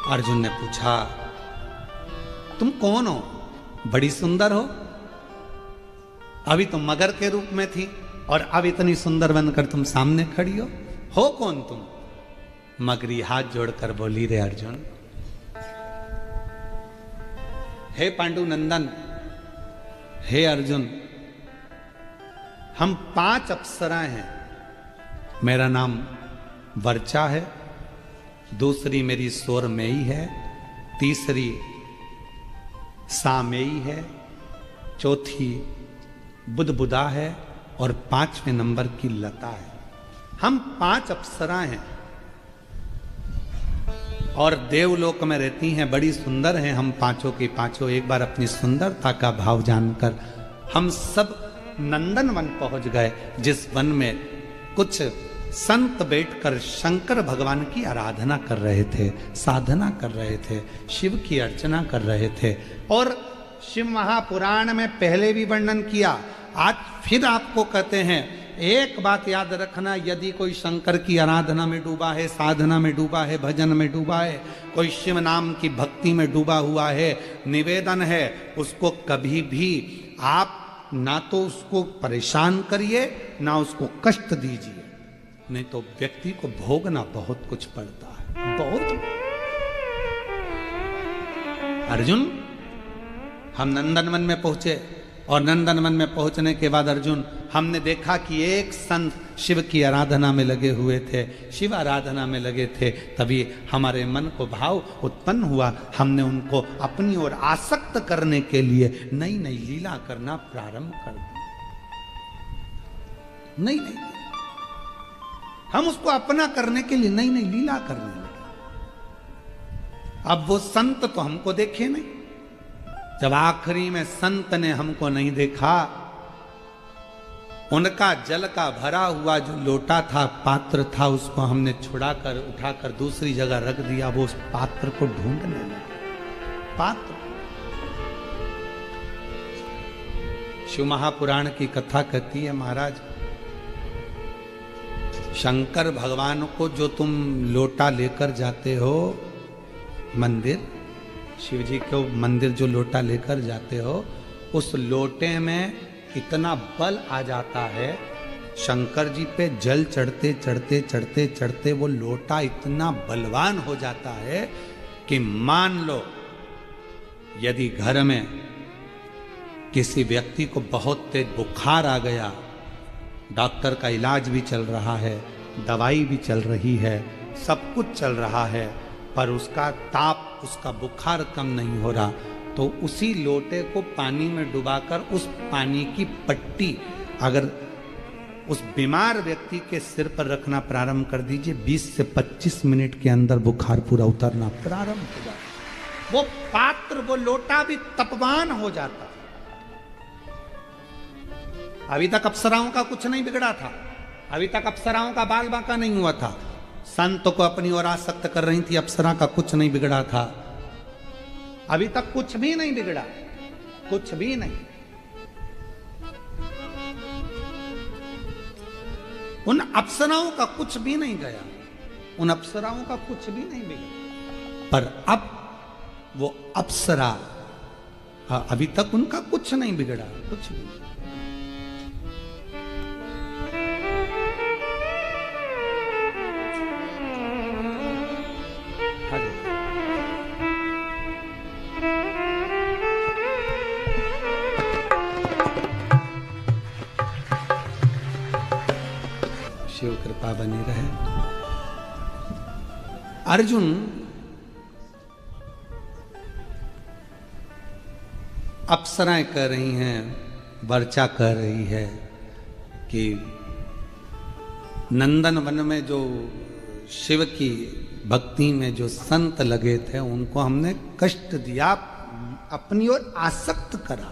अर्जुन ने पूछा, तुम कौन हो? बड़ी सुंदर हो। अभी तुम मगर के रूप में थी और अब इतनी सुंदर बनकर तुम सामने खड़ी हो कौन तुम? मगरी हाथ जोड़कर बोली, रे अर्जुन, हे पांडु नंदन, हे अर्जुन, हम 5 अप्सराएं हैं। मेरा नाम वर्चा है, दूसरी मेरी सोरमेई है, तीसरी सामेई है, चौथी बुदबुदा है और 5वें नंबर की लता है। हम 5 अप्सराएं हैं और देवलोक में रहती हैं, बड़ी सुंदर हैं हम पांचों की पांचों। एक बार अपनी सुंदरता का भाव जानकर हम सब नंदन वन पहुंच गए, जिस वन में कुछ संत बैठकर शंकर भगवान की आराधना कर रहे थे, साधना कर रहे थे, शिव की अर्चना कर रहे थे। और शिव महापुराण में पहले भी वर्णन किया, आज फिर आपको कहते हैं, एक बात याद रखना, यदि कोई शंकर की आराधना में डूबा है, साधना में डूबा है, भजन में डूबा है, कोई शिव नाम की भक्ति में डूबा हुआ है, निवेदन है, उसको कभी भी आप ना तो उसको परेशान करिए ना उसको कष्ट दीजिए, नहीं तो व्यक्ति को भोगना बहुत कुछ पड़ता है, बहुत। अर्जुन, हम नंदनवन में पहुंचे और नंदनवन में पहुंचने के बाद अर्जुन, हमने देखा कि एक संत शिव की आराधना में लगे हुए थे, शिव आराधना में लगे थे। तभी हमारे मन को भाव उत्पन्न हुआ, हमने उनको अपनी ओर आसक्त करने के लिए नई नई लीला करना प्रारंभ कर दिया। नई नई हम उसको अपना करने के लिए नई नई लीला करने लगे। अब वो संत तो हमको देखे नहीं, जब आखिरी में संत ने हमको नहीं देखा, उनका जल का भरा हुआ जो लोटा था, पात्र था, उसको हमने छुड़ाकर उठाकर दूसरी जगह रख दिया। वो उस पात्र को ढूंढने लगे। पात्र, शिव महापुराण की कथा कहती है, महाराज, शंकर भगवान को जो तुम लोटा लेकर जाते हो मंदिर, शिव जी को मंदिर जो लोटा लेकर जाते हो, उस लोटे में इतना बल आ जाता है, शंकर जी पे जल चढ़ते चढ़ते चढ़ते चढ़ते वो लोटा इतना बलवान हो जाता है कि मान लो यदि घर में किसी व्यक्ति को बहुत तेज बुखार आ गया, डॉक्टर का इलाज भी चल रहा है, दवाई भी चल रही है, सब कुछ चल रहा है, पर उसका ताप, उसका बुखार कम नहीं हो रहा, तो उसी लोटे को पानी में डुबाकर उस पानी की पट्टी अगर उस बीमार व्यक्ति के सिर पर रखना प्रारंभ कर दीजिए, 20 से 25 मिनट के अंदर बुखार पूरा उतरना प्रारंभ हो जाता। वो पात्र, वो लोटा भी तपवान हो जाता। अभी तक अप्सराओं का कुछ नहीं बिगड़ा था, अभी तक अप्सराओं का बाल बांका नहीं हुआ था, संत को अपनी ओर आसक्त कर रही थी, अप्सरा का कुछ नहीं बिगड़ा था, अभी तक कुछ भी नहीं बिगड़ा, कुछ भी नहीं। उन अप्सराओं का कुछ भी नहीं गया, उन अप्सराओं का कुछ भी नहीं बिगड़ा, पर अब वो अप्सरा, अभी तक उनका कुछ नहीं बिगड़ा, कुछ भी। शिव कृपा बनी रहे। अर्जुन, अप्सराएं कह रही हैं, वर्चा कह रही है कि नंदन वन में जो शिव की भक्ति में जो संत लगे थे, उनको हमने कष्ट दिया, अपनी ओर आसक्त करा,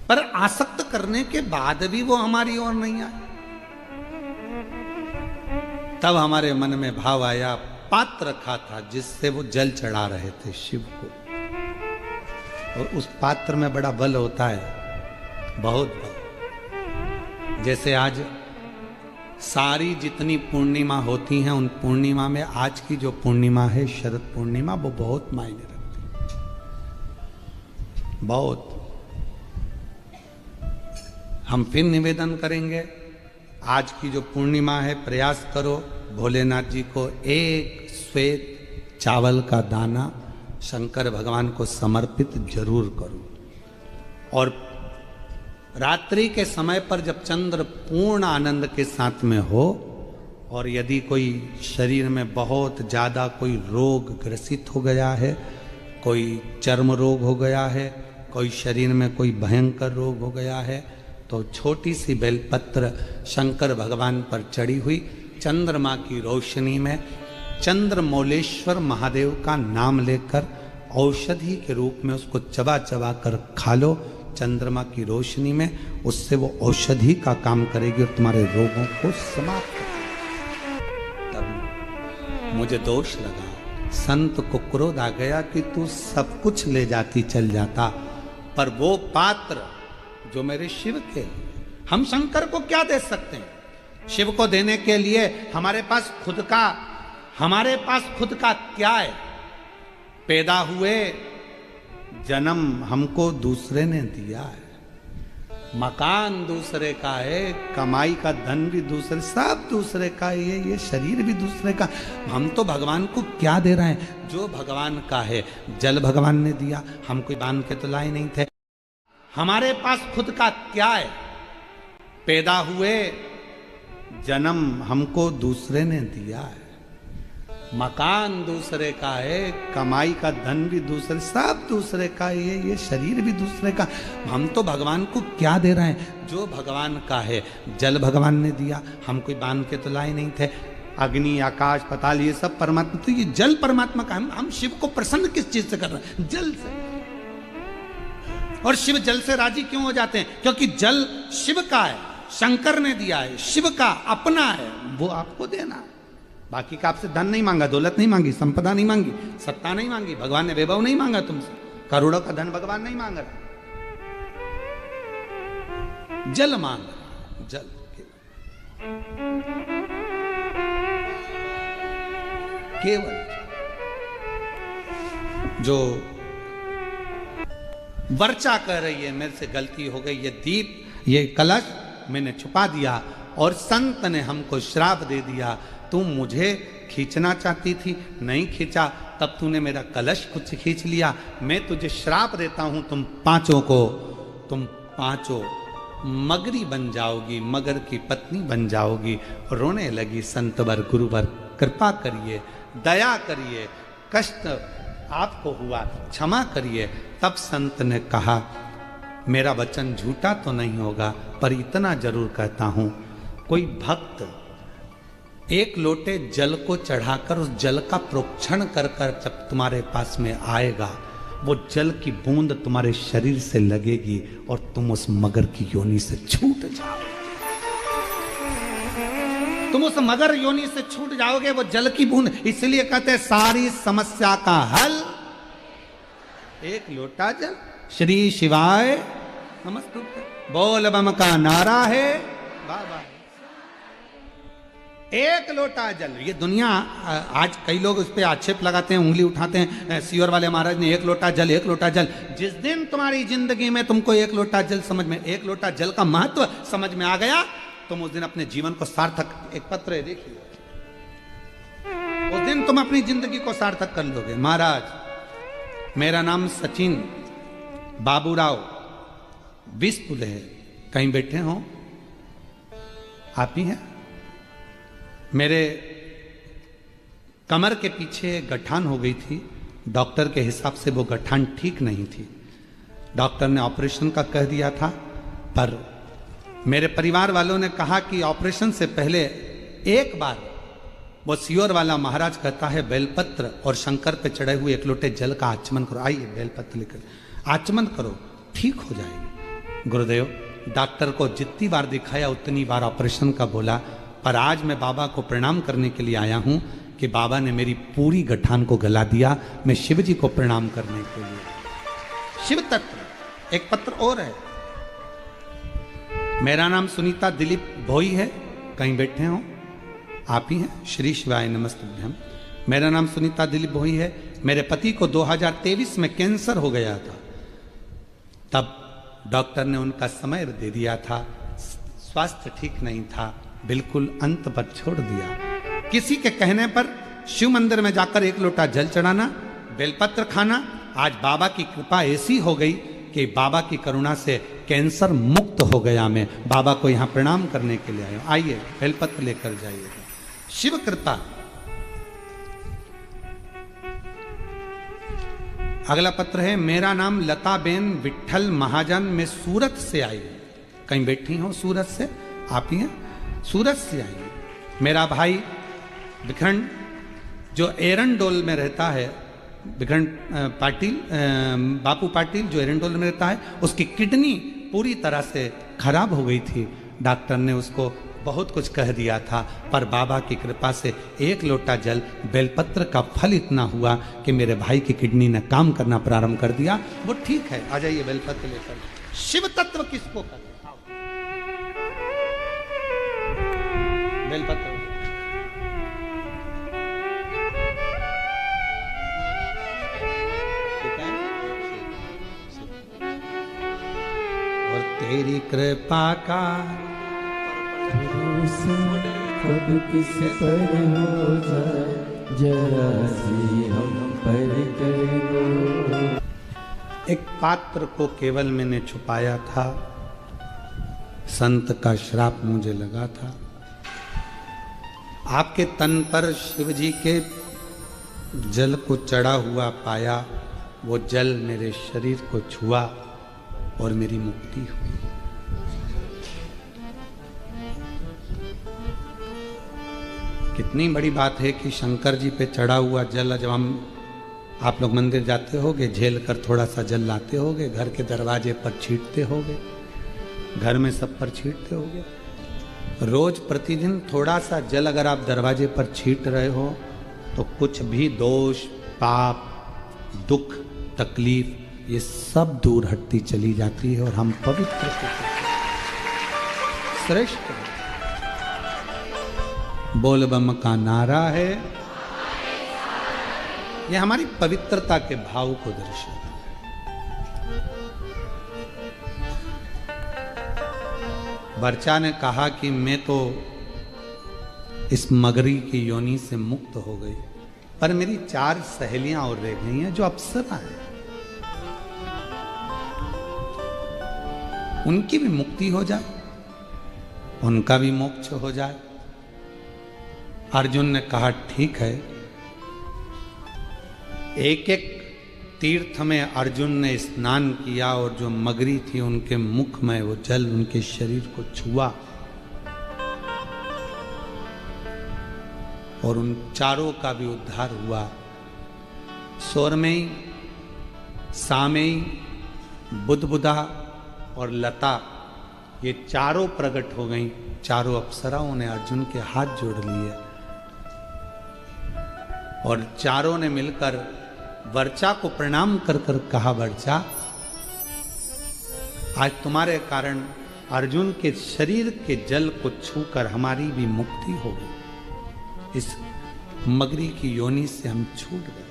पर आसक्त करने के बाद भी वो हमारी ओर नहीं आए। तब हमारे मन में भाव आया, पात्र रखा था जिससे वो जल चढ़ा रहे थे शिव को, और उस पात्र में बड़ा बल होता है, बहुत बल। जैसे आज सारी जितनी पूर्णिमा होती हैं, उन पूर्णिमा में आज की जो पूर्णिमा है, शरद पूर्णिमा, वो बहुत मायने रखती है, बहुत। हम फिर निवेदन करेंगे, आज की जो पूर्णिमा है, प्रयास करो भोलेनाथ जी को एक श्वेत चावल का दाना शंकर भगवान को समर्पित जरूर करो। और रात्रि के समय पर जब चंद्र पूर्ण आनंद के साथ में हो, और यदि कोई शरीर में बहुत ज़्यादा कोई रोग ग्रसित हो गया है, कोई चर्म रोग हो गया है, कोई शरीर में कोई भयंकर रोग हो गया है, तो छोटी सी बेलपत्र शंकर भगवान पर चढ़ी हुई चंद्रमा की रोशनी में चंद्रमौलेश्वर महादेव का नाम लेकर औषधि के रूप में उसको चबा चबा कर खा लो चंद्रमा की रोशनी में। उससे वो औषधि का काम करेगी और तुम्हारे रोगों को समाप्त करेगी। तब मुझे दोष लगा, संत को क्रोध आ गया कि तू सब कुछ ले जाती चल जाता, पर वो पात्र जो मेरे शिव के, हम शंकर को क्या दे सकते हैं? शिव को देने के लिए हमारे पास खुद का क्या है? पैदा हुए, जन्म हमको दूसरे ने दिया है, मकान दूसरे का है, कमाई का धन भी दूसरे, सब दूसरे का है, ये शरीर भी दूसरे का। हम तो भगवान को क्या दे रहे हैं? जो भगवान का है। जल भगवान ने दिया, हम कोई बांध के तो लाए नहीं थे। हमारे पास खुद का क्या है? पैदा हुए, जन्म हमको दूसरे ने दिया है, मकान दूसरे का है, कमाई का धन भी दूसरे, सब दूसरे का है, ये शरीर भी दूसरे का। हम तो भगवान को क्या दे रहे हैं? जो भगवान का है। जल भगवान ने दिया, हम कोई बांध के तो लाए नहीं थे। अग्नि, आकाश, पाताल, ये सब परमात्मा, तो ये जल परमात्मा का। हम शिव को प्रसन्न किस चीज से कर रहे हैं? जल से। और शिव जल से राजी क्यों हो जाते हैं? क्योंकि जल शिव का है, शंकर ने दिया है, शिव का अपना है, वो आपको देना है। बाकी का आपसे धन नहीं मांगा, दौलत नहीं मांगी, संपदा नहीं मांगी, सत्ता नहीं मांगी, भगवान ने वैभव नहीं मांगा तुमसे, करोड़ों का धन भगवान नहीं मांग रहा, जल मांग रहा, जल केवल। जो वर्चा कर रही है मेरे से गलती हो गई, ये दीप, ये कलश मैंने छुपा दिया और संत ने हमको श्राप दे दिया। तुम मुझे खींचना चाहती थी, नहीं खींचा, तब तूने मेरा कलश कुछ खींच लिया। मैं तुझे श्राप देता हूं, तुम पांचों मगरी बन जाओगी, मगर की पत्नी बन जाओगी। रोने लगी संतवर गुरुवर, कृपा करिए, दया करिए, कष्ट आपको हुआ, क्षमा करिए। तब संत ने कहा, मेरा वचन झूठा तो नहीं होगा, पर इतना जरूर कहता हूं, कोई भक्त एक लोटे जल को चढ़ाकर उस जल का प्रोक्षण कर कर जब तुम्हारे पास में आएगा, वो जल की बूंद तुम्हारे शरीर से लगेगी और तुम उस मगर की योनि से छूट जाओगे। तुम उस मगर योनि से छूट जाओगे, वो जल की बूंद। इसलिए कहते हैं सारी समस्या का हल एक लोटा जल। श्री शिवाय नमस्तुभ्यं, बोल बम का नारा है, वाह वाह। एक लोटा जल। ये दुनिया, आज कई लोग उस पर आक्षेप लगाते हैं, उंगली उठाते हैं, सियोर वाले महाराज ने एक लोटा जल, एक लोटा जल। जिस दिन तुम्हारी जिंदगी में तुमको एक लोटा जल समझ में, एक लोटा जल का महत्व समझ में आ गया, तुम उस दिन अपने जीवन को सार्थक, एक पत्र है देखिए, उस दिन तुम अपनी जिंदगी को सार्थक कर लोगे। महाराज, मेरा नाम सचिन बाबूराव बिस्पुल है, कहीं बैठे हो? आप ही हैं? मेरे कमर के पीछे गठान हो गई थी, डॉक्टर के हिसाब से वो गठान ठीक नहीं थी, डॉक्टर ने ऑपरेशन का कह दिया था। पर मेरे परिवार वालों ने कहा कि ऑपरेशन से पहले एक बार वो सियोर वाला महाराज कहता है, बेलपत्र और शंकर पे चढ़े हुए एक लोटे जल का आचमन करो। आइए बेलपत्र लेकर आचमन करो, ठीक हो जाएगी। गुरुदेव, डॉक्टर को जितनी बार दिखाया उतनी बार ऑपरेशन का बोला, पर आज मैं बाबा को प्रणाम करने के लिए आया हूं कि बाबा ने मेरी पूरी गठान को गला दिया। मैं शिव जी को प्रणाम करने के लिए। शिव तत्व। एक पत्र और है, मेरा नाम सुनीता दिलीप भोई है, कहीं बैठे हो? आप ही हैं? श्री शिवाय नमस्तुभ्यं। मेरा नाम सुनीता दिलीप भोई है। मेरे पति को 2023 में कैंसर हो गया था, तब डॉक्टर ने उनका समय दे दिया था स्वास्थ्य ठीक नहीं था, बिल्कुल अंत पर छोड़ दिया। किसी के कहने पर शिव मंदिर में जाकर 1 लोटा जल चढ़ाना, बेलपत्र खाना। आज बाबा की कृपा ऐसी हो गई कि बाबा की करुणा से कैंसर मुक्त हो गया। मैं बाबा को यहाँ प्रणाम करने के लिए आया हूं। आइए बेलपत्र लेकर जाइएगा। शिव कृपा। अगला पत्र है, मेरा नाम लता बेन विठल महाजन, मैं सूरत से आई हूं। कहीं बैठी हो सूरत से? आप ही हैं? सूरत से आई हूं। मेरा भाई विखंड जो एरंडोल में रहता है, विखंड पाटिल, बापू पाटिल जो एरंडोल में रहता है, उसकी किडनी पूरी तरह से खराब हो गई थी। डॉक्टर ने उसको बहुत कुछ कह दिया था, पर बाबा की कृपा से 1 लोटा जल बेलपत्र का फल इतना हुआ कि मेरे भाई की किडनी ने काम करना प्रारंभ कर दिया। वो ठीक है। आ जाइए बेलपत्र लेकर। शिव तत्व किसको कहते हैं? बेलपत्र। और तेरी कृपा का कब किस पर हो जाए, जरा सी हम पर कर दो। एक पात्र को केवल मैंने छुपाया था, संत का श्राप मुझे लगा था। आपके तन पर शिव जी के जल को चढ़ा हुआ पाया, वो जल मेरे शरीर को छुआ और मेरी मुक्ति हुई। कितनी बड़ी बात है कि शंकर जी पे चढ़ा हुआ जल, जब हम आप लोग मंदिर जाते होगे, झेल कर थोड़ा सा जल लाते होगे, घर के दरवाजे पर छींटते होगे, घर में सब पर छींटते होगे। रोज प्रतिदिन थोड़ा सा जल अगर आप दरवाजे पर छींट रहे हो तो कुछ भी दोष, पाप, दुख, तकलीफ, ये सब दूर हटती चली जाती है और हम पवित्र श्रेष्ठ। बोल बम का नारा है, ये हमारी पवित्रता के भाव को दर्शाता है। बर्चा ने कहा कि मैं तो इस मगरी की योनि से मुक्त हो गई, पर मेरी 4 सहेलियां और रह गई हैं जो अप्सरा हैं। उनकी भी मुक्ति हो जाए, उनका भी मोक्ष हो जाए। अर्जुन ने कहा ठीक है। एक एक तीर्थ में अर्जुन ने स्नान किया और जो मगरी थी उनके मुख में वो जल उनके शरीर को छुआ और उन 4 का भी उद्धार हुआ। सोरमेई, सामेई, बुदबुदा और लता, ये 4 प्रकट हो गई। 4 अप्सराओं ने अर्जुन के हाथ जोड़ लिए और 4 ने मिलकर वर्चा को प्रणाम कर कर कहा, वर्चा आज तुम्हारे कारण अर्जुन के शरीर के जल को छूकर हमारी भी मुक्ति हो गई। इस मगरी की योनि से हम छूट गए।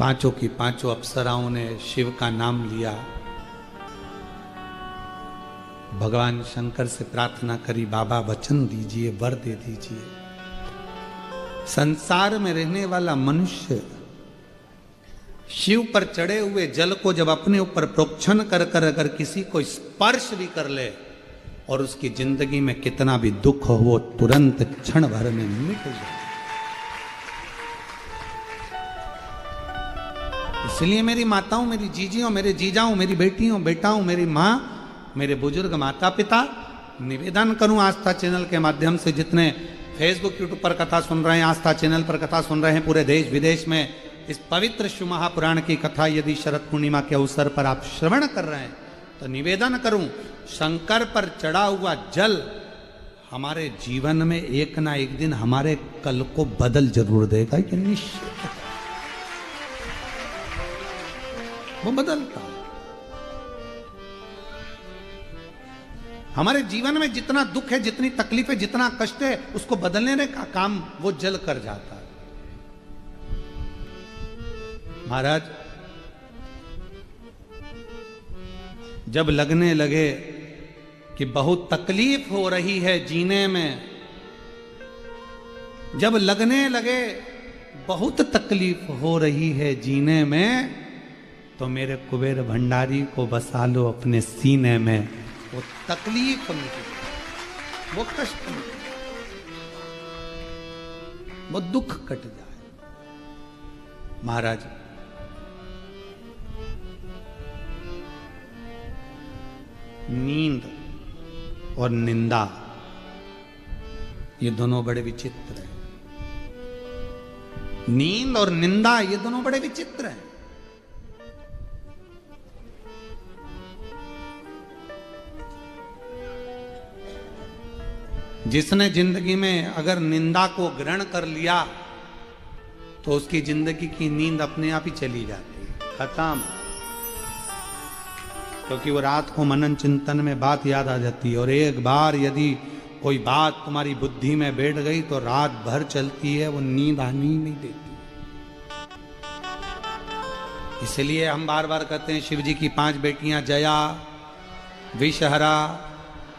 5 की 5 अप्सराओं ने शिव का नाम लिया, भगवान शंकर से प्रार्थना करी, बाबा वचन दीजिए, वर दे दीजिए। संसार में रहने वाला मनुष्य शिव पर चढ़े हुए जल को जब अपने ऊपर प्रोक्षण कर कर अगर किसी को स्पर्श भी कर ले और उसकी जिंदगी में कितना भी दुख हो वो तुरंत क्षण भर में मिट जाए। इसलिए मेरी माताओं, मेरी जीजियों, मेरे जीजाओं, मेरी बेटियों, बेटाओं, मेरी माँ, मेरे बुजुर्ग माता पिता, निवेदन करूं आस्था चैनल के माध्यम से जितने फेसबुक यूट्यूब पर कथा सुन रहे हैं, आस्था चैनल पर कथा सुन रहे हैं, पूरे देश विदेश में इस पवित्र शिव महापुराण की कथा यदि शरद पूर्णिमा के अवसर पर आप श्रवण कर रहे हैं तो निवेदन करूं, शंकर पर चढ़ा हुआ जल हमारे जीवन में एक ना एक दिन हमारे कल को बदल जरूर देगा। ये निश्चित वो बदलता। हमारे जीवन में जितना दुख है, जितनी तकलीफ है, जितना कष्ट है, उसको बदलने का काम वो जल कर जाता है। महाराज जब लगने लगे कि बहुत तकलीफ हो रही है जीने में, जब लगने लगे बहुत तकलीफ हो रही है जीने में, तो मेरे कुबेर भंडारी को बसा लो अपने सीने में। वो तकलीफ मिट जाए, वो कष्ट मिट जाए, वो दुख कट जाए। महाराज नींद और निंदा ये दोनों बड़े विचित्र हैं। नींद और निंदा ये दोनों बड़े विचित्र हैं। जिसने जिंदगी में अगर निंदा को ग्रहण कर लिया तो उसकी जिंदगी की नींद अपने आप ही चली जाती है, खत्म। क्योंकि वो रात को मनन चिंतन में बात याद आ जाती है, और एक बार यदि कोई बात तुम्हारी बुद्धि में बैठ गई तो रात भर चलती है, वो नींद आनी ही नहीं देती। इसलिए हम बार बार कहते हैं शिव जी की 5 बेटियां जया, विषहरा,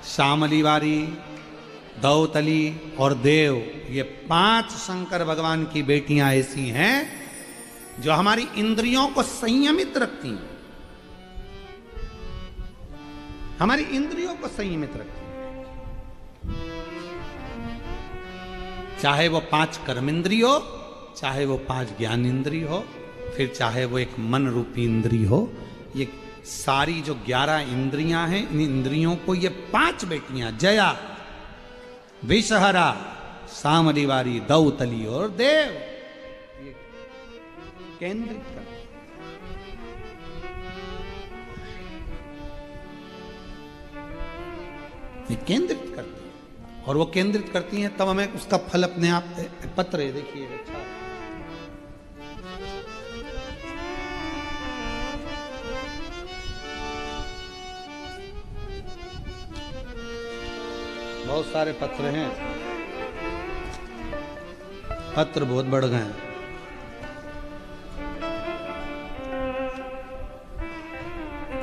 श्यामलीवारी, दौतली और देव, ये 5 शंकर भगवान की बेटियां ऐसी हैं जो हमारी इंद्रियों को संयमित रखती हैं, हमारी इंद्रियों को संयमित रखती हैं। चाहे वो 5 कर्म इंद्रिय हो, चाहे वो 5 ज्ञान इंद्रिय हो, फिर चाहे वो एक मन रूपी इंद्रिय हो, ये सारी जो 11 इंद्रियां हैं, इन इंद्रियों को ये 5 बेटियां जया, विषहरा, श्यामलीवारी, दौतली और देव ये केंद्रित कर, ये केंद्रित करती है। और वो केंद्रित करती हैं तब हमें उसका फल अपने आप पत्र है, देखिए अच्छा है। बहुत सारे पत्र हैं, पत्र बहुत बढ़ गए हैं।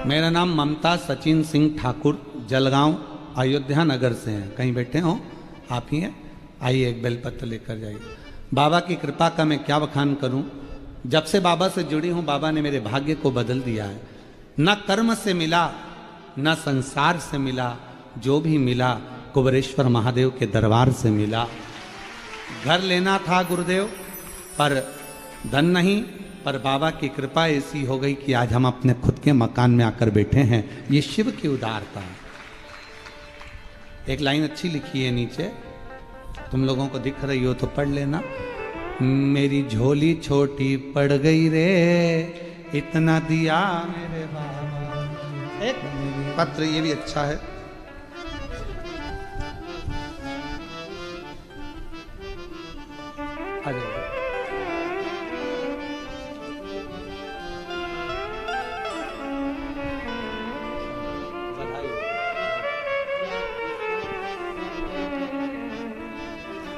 मेरा नाम ममता सचिन सिंह ठाकुर, जलगांव अयोध्या नगर से हैं। कहीं बैठे हो आप ही हैं, आइए एक बेलपत्र लेकर जाइए। बाबा की कृपा का मैं क्या बखान करूं। जब से बाबा से जुड़ी हूं, बाबा ने मेरे भाग्य को बदल दिया है। न कर्म से मिला, न संसार से मिला, जो भी मिला कुबेरेश्वर महादेव के दरबार से मिला। घर लेना था गुरुदेव, पर धन नहीं, पर बाबा की कृपा ऐसी हो गई कि आज हम अपने खुद के मकान में आकर बैठे हैं। ये शिव की उदारता है। एक लाइन अच्छी लिखी है नीचे, तुम लोगों को दिख रही हो तो पढ़ लेना। मेरी झोली छोटी पड़ गई रे, इतना दिया मेरे बाबा। एक पत्र ये भी अच्छा है। आ जाओ।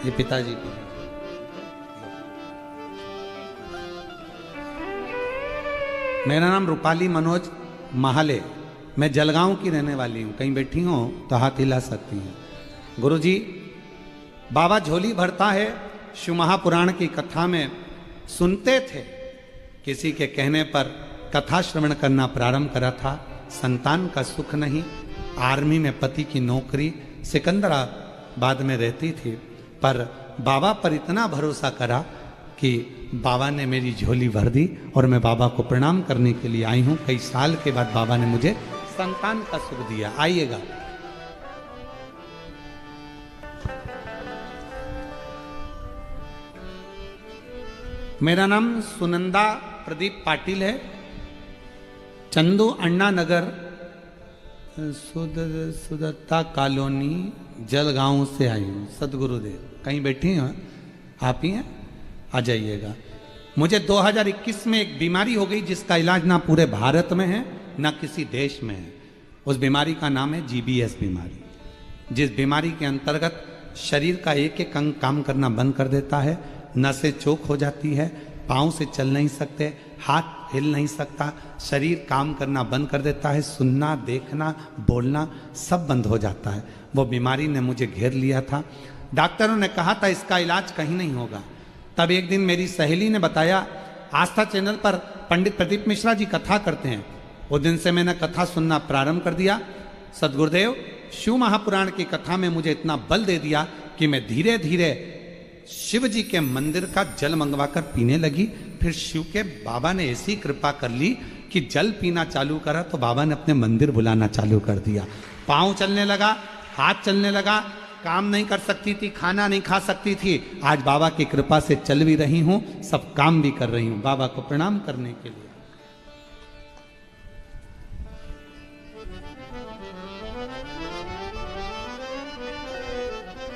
ये पिताजी की। मेरा नाम रूपाली मनोज महाले, मैं जलगांव की रहने वाली हूँ। कहीं बैठी हो तो हाथ हिला सकती हैं। गुरुजी, बाबा झोली भरता है शिव महापुराण की कथा में सुनते थे। किसी के कहने पर कथा श्रवण करना प्रारंभ करा था। संतान का सुख नहीं, आर्मी में पति की नौकरी, सिकंदराबाद में रहती थी, पर बाबा पर इतना भरोसा करा कि बाबा ने मेरी झोली भर दी और मैं बाबा को प्रणाम करने के लिए आई हूँ। कई साल के बाद बाबा ने मुझे संतान का सुख दिया। आइएगा। मेरा नाम सुनंदा प्रदीप पाटिल है, चंदू अन्ना नगर सुदत्ता कॉलोनी जलगांव से आई हूँ। सदगुरुदेव कहीं बैठी हैं आप ही हैं, आ जाइएगा। मुझे 2021 में एक बीमारी हो गई जिसका इलाज ना पूरे भारत में है ना किसी देश में है। उस बीमारी का नाम है GBS बीमारी, जिस बीमारी के अंतर्गत शरीर का एक एक अंग काम करना बंद कर देता है, नसें चोक हो जाती है, पाँव से चल नहीं सकते, हाथ हिल नहीं सकता, शरीर काम करना बंद कर देता है, सुनना, देखना, बोलना सब बंद हो जाता है। वो बीमारी ने मुझे घेर लिया था। डॉक्टरों ने कहा था इसका इलाज कहीं नहीं होगा। तब एक दिन मेरी सहेली ने बताया, आस्था चैनल पर पंडित प्रदीप मिश्रा जी कथा करते हैं। वो दिन से मैंने कथा सुनना प्रारंभ कर दिया। सदगुरुदेव शिव महापुराण की कथा में मुझे इतना बल दे दिया कि मैं धीरे धीरे शिव जी के मंदिर का जल मंगवाकर पीने लगी। फिर शिव के बाबा ने ऐसी कृपा कर ली कि जल पीना चालू करा तो बाबा ने अपने मंदिर बुलाना चालू कर दिया। पाँव चलने लगा, हाथ चलने लगा, काम नहीं कर सकती थी, खाना नहीं खा सकती थी। आज बाबा की कृपा से चल भी रही हूँ, सब काम भी कर रही हूँ, बाबा को प्रणाम करने के लिए।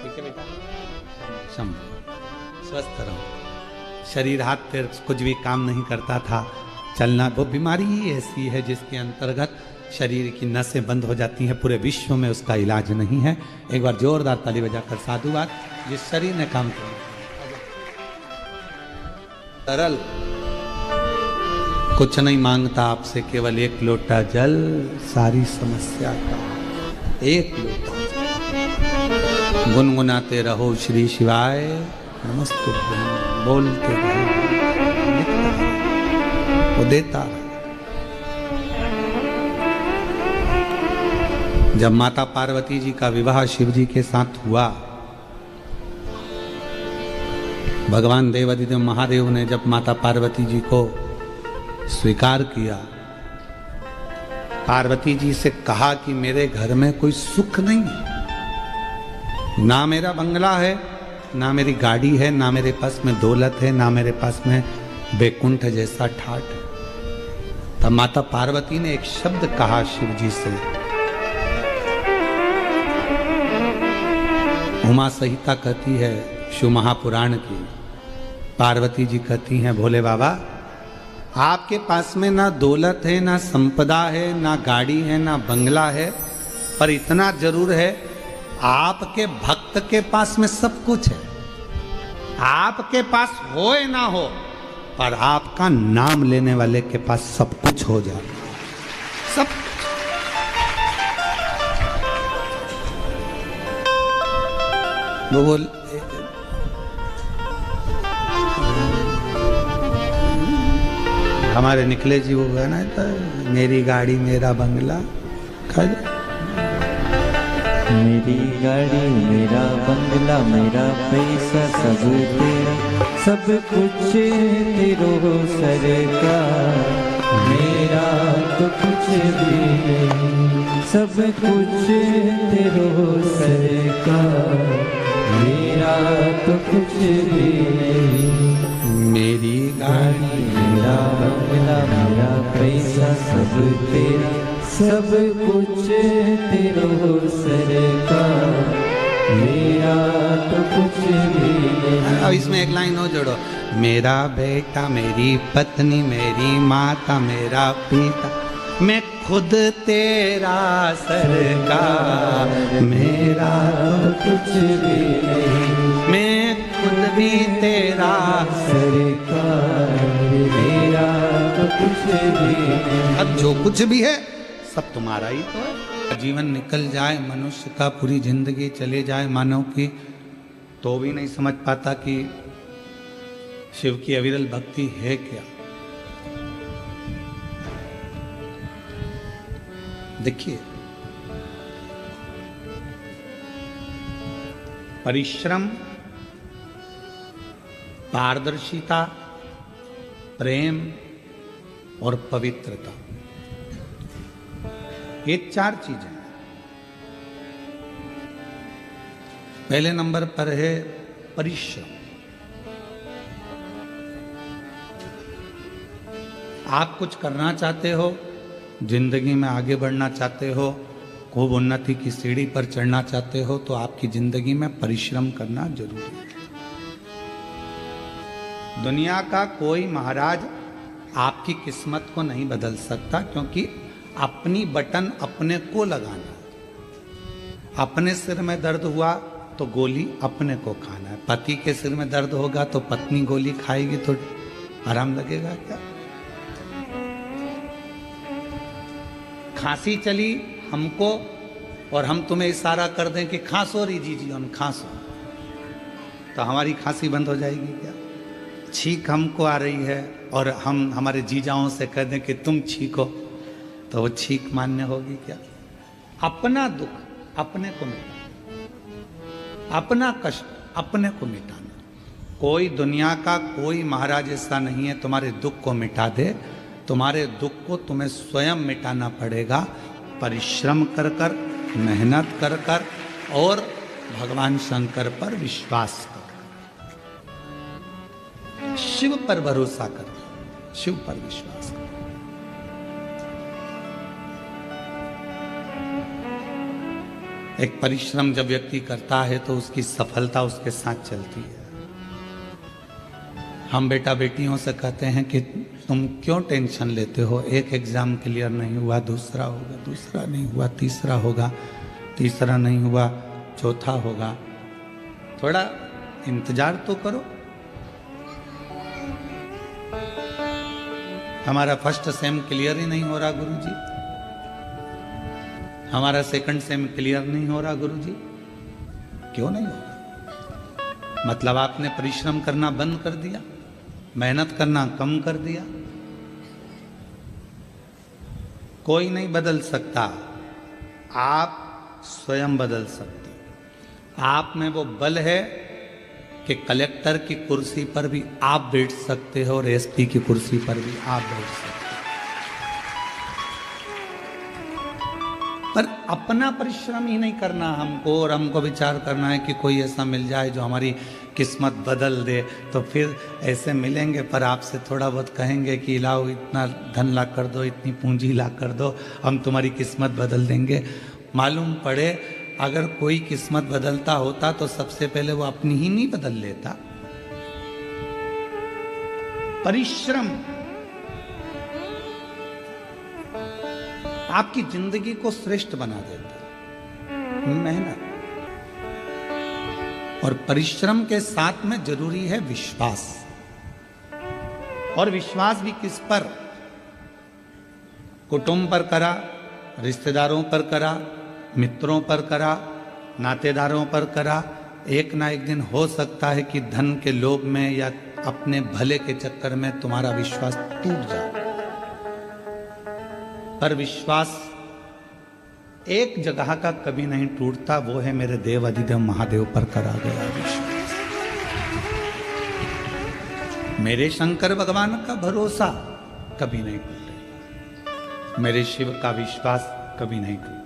ठीक है बेटा, स्वस्थ रहो। शरीर हाथ पैर कुछ भी काम नहीं करता था, चलना, वो बीमारी ही ऐसी है जिसके अंतर्गत शरीर की नसें बंद हो जाती हैं। पूरे विश्व में उसका इलाज नहीं है। एक बार जोरदार ताली बजाकर साधुवाद जिस शरीर ने काम किया। तरल कुछ नहीं मांगता आपसे, केवल एक लोटा जल सारी समस्या का एक लोटा। गुनगुनाते रहो श्री शिवाय नमस्तुभ्यं, बोलते रहो, वो देता है। जब माता पार्वती जी का विवाह शिव जी के साथ हुआ, भगवान देवादिदेव महादेव ने जब माता पार्वती जी को स्वीकार किया, पार्वती जी से कहा कि मेरे घर में कोई सुख नहीं है, ना मेरा बंगला है, ना मेरी गाड़ी है, ना मेरे पास में दौलत है, ना मेरे पास में बैकुंठ जैसा ठाट है। तब माता पार्वती ने एक शब्द कहा शिव जी से, उमा संहिता कहती है शिव महापुराण की, पार्वती जी कहती हैं भोले बाबा आपके पास में ना दौलत है, ना संपदा है, ना गाड़ी है, ना बंगला है, पर इतना जरूर है आपके भक्त के पास में सब कुछ है। आपके पास हो या ना हो, पर आपका नाम लेने वाले के पास सब कुछ हो जाए, सब। वो बोल हमारे निकले जी वो गाना था, मेरी गाड़ी मेरा बंगला, मेरी गाड़ी मेरा बंगला मेरा पैसा सब तेरा, सब कुछ तेरो सरकार, मेरा तो कुछ भी नहीं, सब कुछ तेरो सरकार, मेरा तो कुछ भी नहीं। मेरी गाड़ी मेरा बंगला मेरा पैसा सब तेरा, सब कुछ तेरो सरकार, मेरा तो कुछ भी नहीं। अब इसमें एक लाइन और जोड़ो, मेरा बेटा मेरी पत्नी मेरी माता मेरा पिता, मैं खुद तेरा सरकार, मेरा तो कुछ भी नहीं, मैं खुद भी तेरा सरकार, मेरा तो कुछ भी नहीं। अब जो कुछ भी है सब तुम्हारा ही तो है। जीवन निकल जाए मनुष्य का, पूरी जिंदगी चले जाए मानव की, तो भी नहीं समझ पाता कि शिव की अविरल भक्ति है क्या। देखिए परिश्रम, पारदर्शिता, प्रेम और पवित्रता, ये चार चीजें। पहले नंबर पर है परिश्रम। आप कुछ करना चाहते हो, जिंदगी में आगे बढ़ना चाहते हो, खूब उन्नति की सीढ़ी पर चढ़ना चाहते हो, तो आपकी जिंदगी में परिश्रम करना जरूरी है। दुनिया का कोई महाराज आपकी किस्मत को नहीं बदल सकता, क्योंकि अपनी बटन अपने को लगाना। अपने सिर में दर्द हुआ तो गोली अपने को खाना है। पति के सिर में दर्द होगा तो पत्नी गोली खाएगी तो आराम लगेगा क्या? खांसी चली हमको और हम तुम्हें इशारा कर दें कि खांसो री जी जीवन खांसो, तो हमारी खांसी बंद हो जाएगी क्या? छींक हमको आ रही है और हम हमारे जीजाओं से कह दें कि तुम छींको, तो वो छींक मान्य होगी क्या? अपना दुख अपने को मिटाना, अपना कष्ट अपने को मिटाना। कोई दुनिया का कोई महाराज ऐसा नहीं है तुम्हारे दुख को मिटा दे। तुम्हारे दुख को तुम्हें स्वयं मिटाना पड़ेगा, परिश्रम कर कर, मेहनत कर कर और भगवान शंकर पर विश्वास कर, शिव पर भरोसा कर, शिव पर विश्वास कर। एक परिश्रम जब व्यक्ति करता है तो उसकी सफलता उसके साथ चलती है। हम बेटा बेटियों से कहते हैं कि तुम क्यों टेंशन लेते हो, एक एग्जाम क्लियर नहीं हुआ दूसरा होगा, दूसरा नहीं हुआ तीसरा होगा, तीसरा नहीं हुआ चौथा होगा, थोड़ा इंतजार तो करो। हमारा फर्स्ट सेम क्लियर ही नहीं हो रहा गुरुजी, हमारा सेकंड सेम क्लियर नहीं हो रहा गुरुजी, क्यों नहीं हो रहा? मतलब आपने परिश्रम करना बंद कर दिया, मेहनत करना कम कर दिया। कोई नहीं बदल सकता, आप स्वयं बदल सकते। आप में वो बल है कि कलेक्टर की कुर्सी पर भी आप बैठ सकते हो और एसपी की कुर्सी पर भी आप बैठ सकते हो, पर अपना परिश्रम ही नहीं करना हमको, और हमको विचार करना है कि कोई ऐसा मिल जाए जो हमारी किस्मत बदल दे। तो फिर ऐसे मिलेंगे पर आपसे थोड़ा बहुत कहेंगे कि लाओ इतना धन ला कर दो, इतनी पूंजी ला कर दो, हम तुम्हारी किस्मत बदल देंगे। मालूम पड़े अगर कोई किस्मत बदलता होता तो सबसे पहले वो अपनी ही नहीं बदल लेता। परिश्रम आपकी जिंदगी को श्रेष्ठ बना देता, मेहनत और परिश्रम के साथ में जरूरी है विश्वास। और विश्वास भी किस पर? कुटुंब पर करा, रिश्तेदारों पर करा, मित्रों पर करा, नातेदारों पर करा। एक ना एक दिन हो सकता है कि धन के लोभ में या अपने भले के चक्कर में तुम्हारा विश्वास टूट जाए, पर विश्वास एक जगह का कभी नहीं टूटता, वो है मेरे देव अधिदेव महादेव पर करा गया विश्वास। मेरे शंकर भगवान का भरोसा कभी नहीं टूटेगा, मेरे शिव का विश्वास कभी नहीं टूटेगा।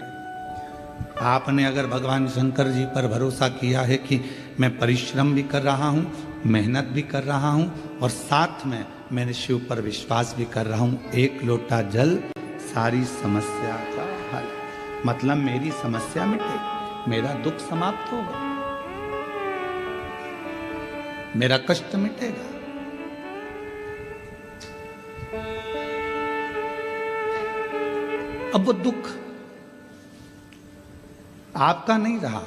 आपने अगर भगवान शंकर जी पर भरोसा किया है कि मैं परिश्रम भी कर रहा हूं, मेहनत भी कर रहा हूं और साथ में मैंने शिव पर विश्वास भी कर रहा हूं, एक लोटा जल सारी समस्या का हल, मतलब मेरी समस्या मिटेगी, मेरा दुख समाप्त होगा, मेरा कष्ट मिटेगा। अब वो दुख आपका नहीं रहा।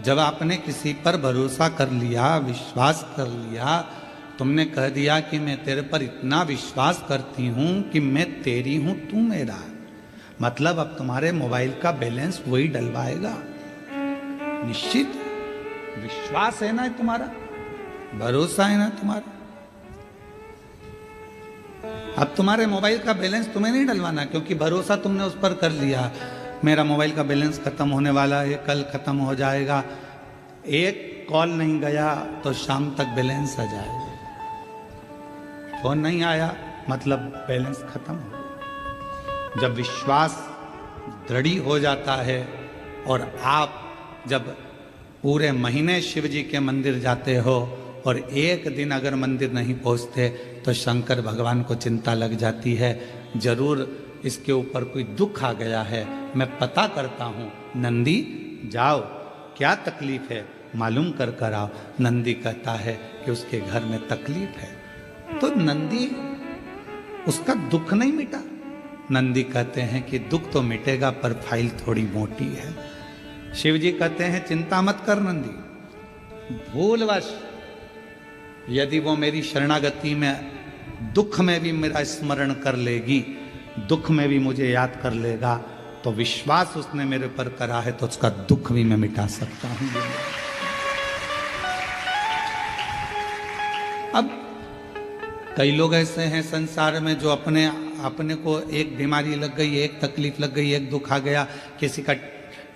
जब आपने किसी पर भरोसा कर लिया, विश्वास कर लिया, तुमने कह दिया कि मैं तेरे पर इतना विश्वास करती हूं कि मैं तेरी हूं, तू मेरा, मतलब अब तुम्हारे मोबाइल का बैलेंस वही डलवाएगा। निश्चित विश्वास है ना तुम्हारा, भरोसा है ना तुम्हारा। अब तुम्हारे मोबाइल का बैलेंस तुम्हें नहीं डलवाना, क्योंकि भरोसा तुमने उस पर कर लिया। मेरा मोबाइल का बैलेंस खत्म होने वाला है, कल खत्म हो जाएगा, एक कॉल नहीं गया तो शाम तक बैलेंस आ जाएगा। फोन नहीं आया मतलब बैलेंस खत्म हो गया। जब विश्वास दृढ़ हो जाता है और आप जब पूरे महीने शिव जी के मंदिर जाते हो और एक दिन अगर मंदिर नहीं पहुंचते तो शंकर भगवान को चिंता लग जाती है, जरूर इसके ऊपर कोई दुख आ गया है, मैं पता करता हूँ। नंदी जाओ, क्या तकलीफ है मालूम कर कर आओ। नंदी कहता है कि उसके घर में तकलीफ है, तो नंदी उसका दुख नहीं मिटा। नंदी कहते हैं कि दुख तो मिटेगा पर फाइल थोड़ी मोटी है। शिव जी कहते हैं चिंता मत कर नंदी, भूलवश यदि वो मेरी शरणागति में दुख में भी मेरा स्मरण कर लेगी, दुख में भी मुझे याद कर लेगा, तो विश्वास उसने मेरे पर करा है तो उसका दुख भी मैं मिटा सकता हूं। अब कई लोग ऐसे हैं संसार में जो अपने को एक बीमारी लग गई, एक तकलीफ लग गई, एक दुख आ गया, किसी का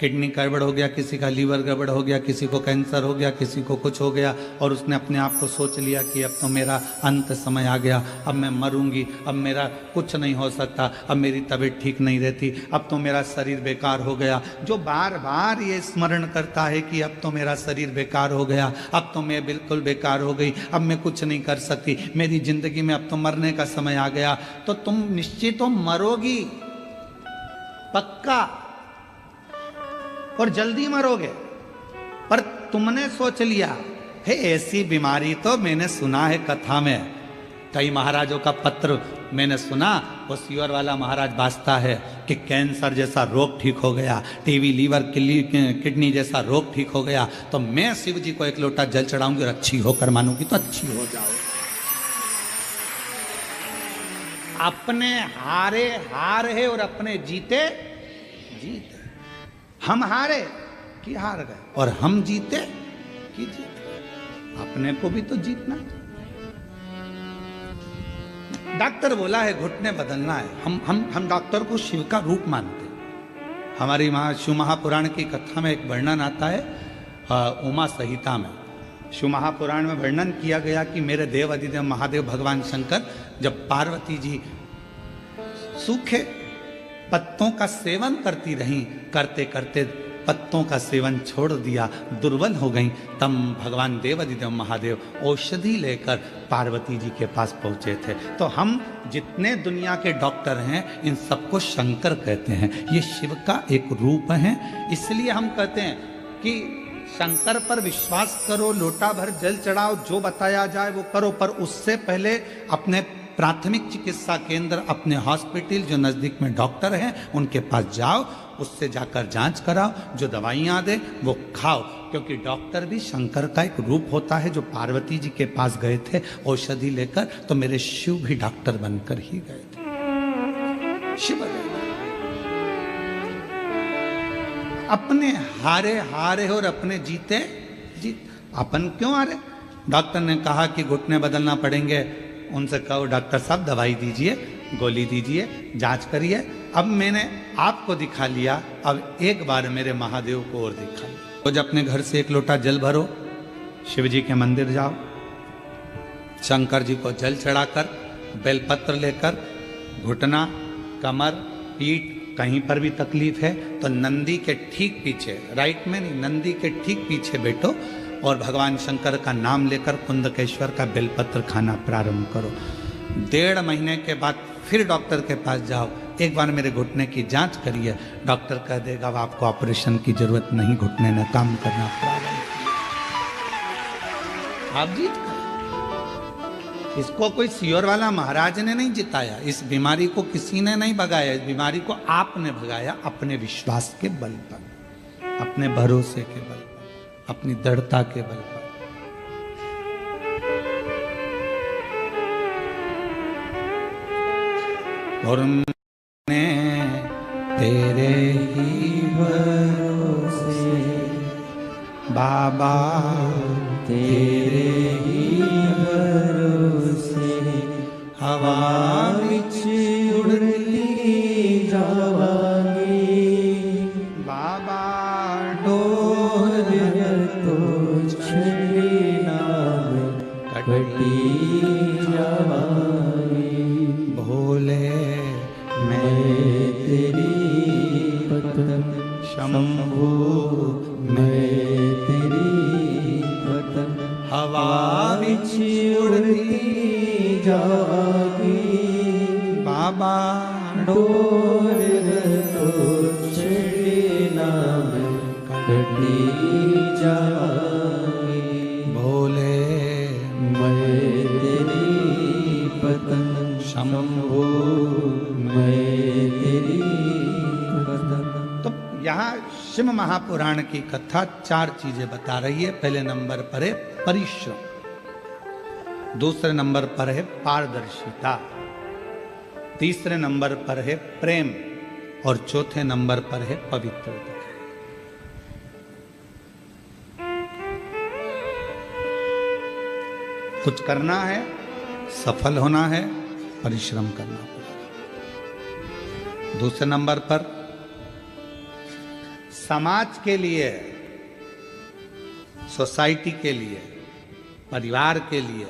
किडनी गड़बड़ हो गया, किसी का लीवर गड़बड़ हो गया, किसी को कैंसर हो गया, किसी को कुछ हो गया, और उसने अपने आप को सोच लिया कि अब तो मेरा अंत समय आ गया, अब मैं मरूंगी, अब मेरा कुछ नहीं हो सकता, अब मेरी तबीयत ठीक नहीं रहती, अब तो मेरा शरीर बेकार हो गया। जो बार बार ये स्मरण करता है कि अब तो मेरा शरीर बेकार हो गया, अब तो मैं बिल्कुल बेकार हो गई, अब मैं कुछ नहीं कर सकती, मेरी जिंदगी में अब तो मरने का समय आ गया, तो तुम निश्चित तो मरोगी, पक्का, और जल्दी मरोगे। पर तुमने सोच लिया है ऐसी बीमारी, तो मैंने सुना है कथा में, कई महाराजों का पत्र मैंने सुना, वो सीवर वाला महाराज बाजता है कि कैंसर जैसा रोग ठीक हो गया, टीवी लीवर किडनी जैसा रोग ठीक हो गया, तो मैं शिव जी को एक लोटा जल चढ़ाऊंगी और अच्छी होकर मानूंगी, तो अच्छी हो जाओ। अपने हारे हार है और अपने जीते जीत। हम हारे कि हार गए, और हम जीते कि जीत गए। अपने को भी तो जीतना। डॉक्टर बोला है घुटने बदलना है, हम डॉक्टर को शिव का रूप मानते हैं। हमारी शिव महापुराण की कथा में एक वर्णन आता है, उमा संहिता में शिव महापुराण में वर्णन किया गया कि मेरे देव अधिदेव महादेव भगवान शंकर जब पार्वती जी सूखे पत्तों का सेवन करती रहीं, करते करते पत्तों का सेवन छोड़ दिया, दुर्बल हो गईं, तब भगवान देवाधिदेव महादेव औषधि लेकर पार्वती जी के पास पहुंचे थे। तो हम जितने दुनिया के डॉक्टर हैं इन सबको शंकर कहते हैं, ये शिव का एक रूप है। इसलिए हम कहते हैं कि शंकर पर विश्वास करो, लोटा भर जल चढ़ाओ, जो बताया जाए वो करो, पर उससे पहले अपने प्राथमिक चिकित्सा केंद्र, अपने हॉस्पिटल जो नज़दीक में डॉक्टर हैं उनके पास जाओ, उससे जाकर जांच कराओ, जो दवाइयाँ दे वो खाओ, क्योंकि डॉक्टर भी शंकर का एक रूप होता है। जो पार्वती जी के पास गए थे औषधि लेकर, तो मेरे शिव भी डॉक्टर बनकर ही गए थे। शिव अपने हारे हारे और अपने जीते जीत। अपन क्यों हारे? डॉक्टर ने कहा कि घुटने बदलना पड़ेंगे, उनसे कहो डॉक्टर साहब दवाई दीजिए, गोली दीजिए, जांच करिए। अब मैंने आपको दिखा लिया, अब एक बार मेरे महादेव को और दिखा लिया। रोज अपने घर से एक लोटा जल भरो, शिव जी के मंदिर जाओ, शंकर जी को जल चढ़ाकर, बेलपत्र लेकर, घुटना, कमर, पीठ कहीं पर भी तकलीफ है तो नंदी के ठीक पीछे, राइट में नहीं, नंदी के ठीक पीछे बैठो और भगवान शंकर का नाम लेकर कुंदकेश्वर का बेलपत्र खाना प्रारंभ करो। 1.5 महीने के बाद फिर डॉक्टर के पास जाओ, एक बार मेरे घुटने की जांच करिए, डॉक्टर कह देगा अब आपको ऑपरेशन की जरूरत नहीं, घुटने ने काम करना प्रारंभ। आप जीत गए। इसको कोई सियोर वाला महाराज ने नहीं जिताया, इस बीमारी को किसी ने नहीं भगाया, इस बीमारी को आपने भगाया अपने विश्वास के बल पर, अपने भरोसे के बल पर, अपनी दृढ़ता के बल पर। और मैं तेरे ही भरोसे बाबा, तेरे ही भरोसे हवा विच उड़ती जावांगी, बाबा डोर तो छड़ी नाम कटी जावांगी। भोले मैं तेरी पतंग शंभू, मैं तेरी पतंग हवा विच उड़ती जागी, बाबा डोर तो छड़ी नाम कटी जागी। भोले मैं तेरी पतंग शंभू, मैं तेरी पतंग। तो यहाँ शिव महापुराण की कथा 4 चीजें बता रही है। पहले नंबर पर है परिश्रम, दूसरे नंबर पर है पारदर्शिता, तीसरे नंबर पर है प्रेम, और चौथे नंबर पर है पवित्रता। कुछ करना है, सफल होना है, परिश्रम करना पड़ेगा। दूसरे नंबर पर समाज के लिए, सोसाइटी के लिए, परिवार के लिए,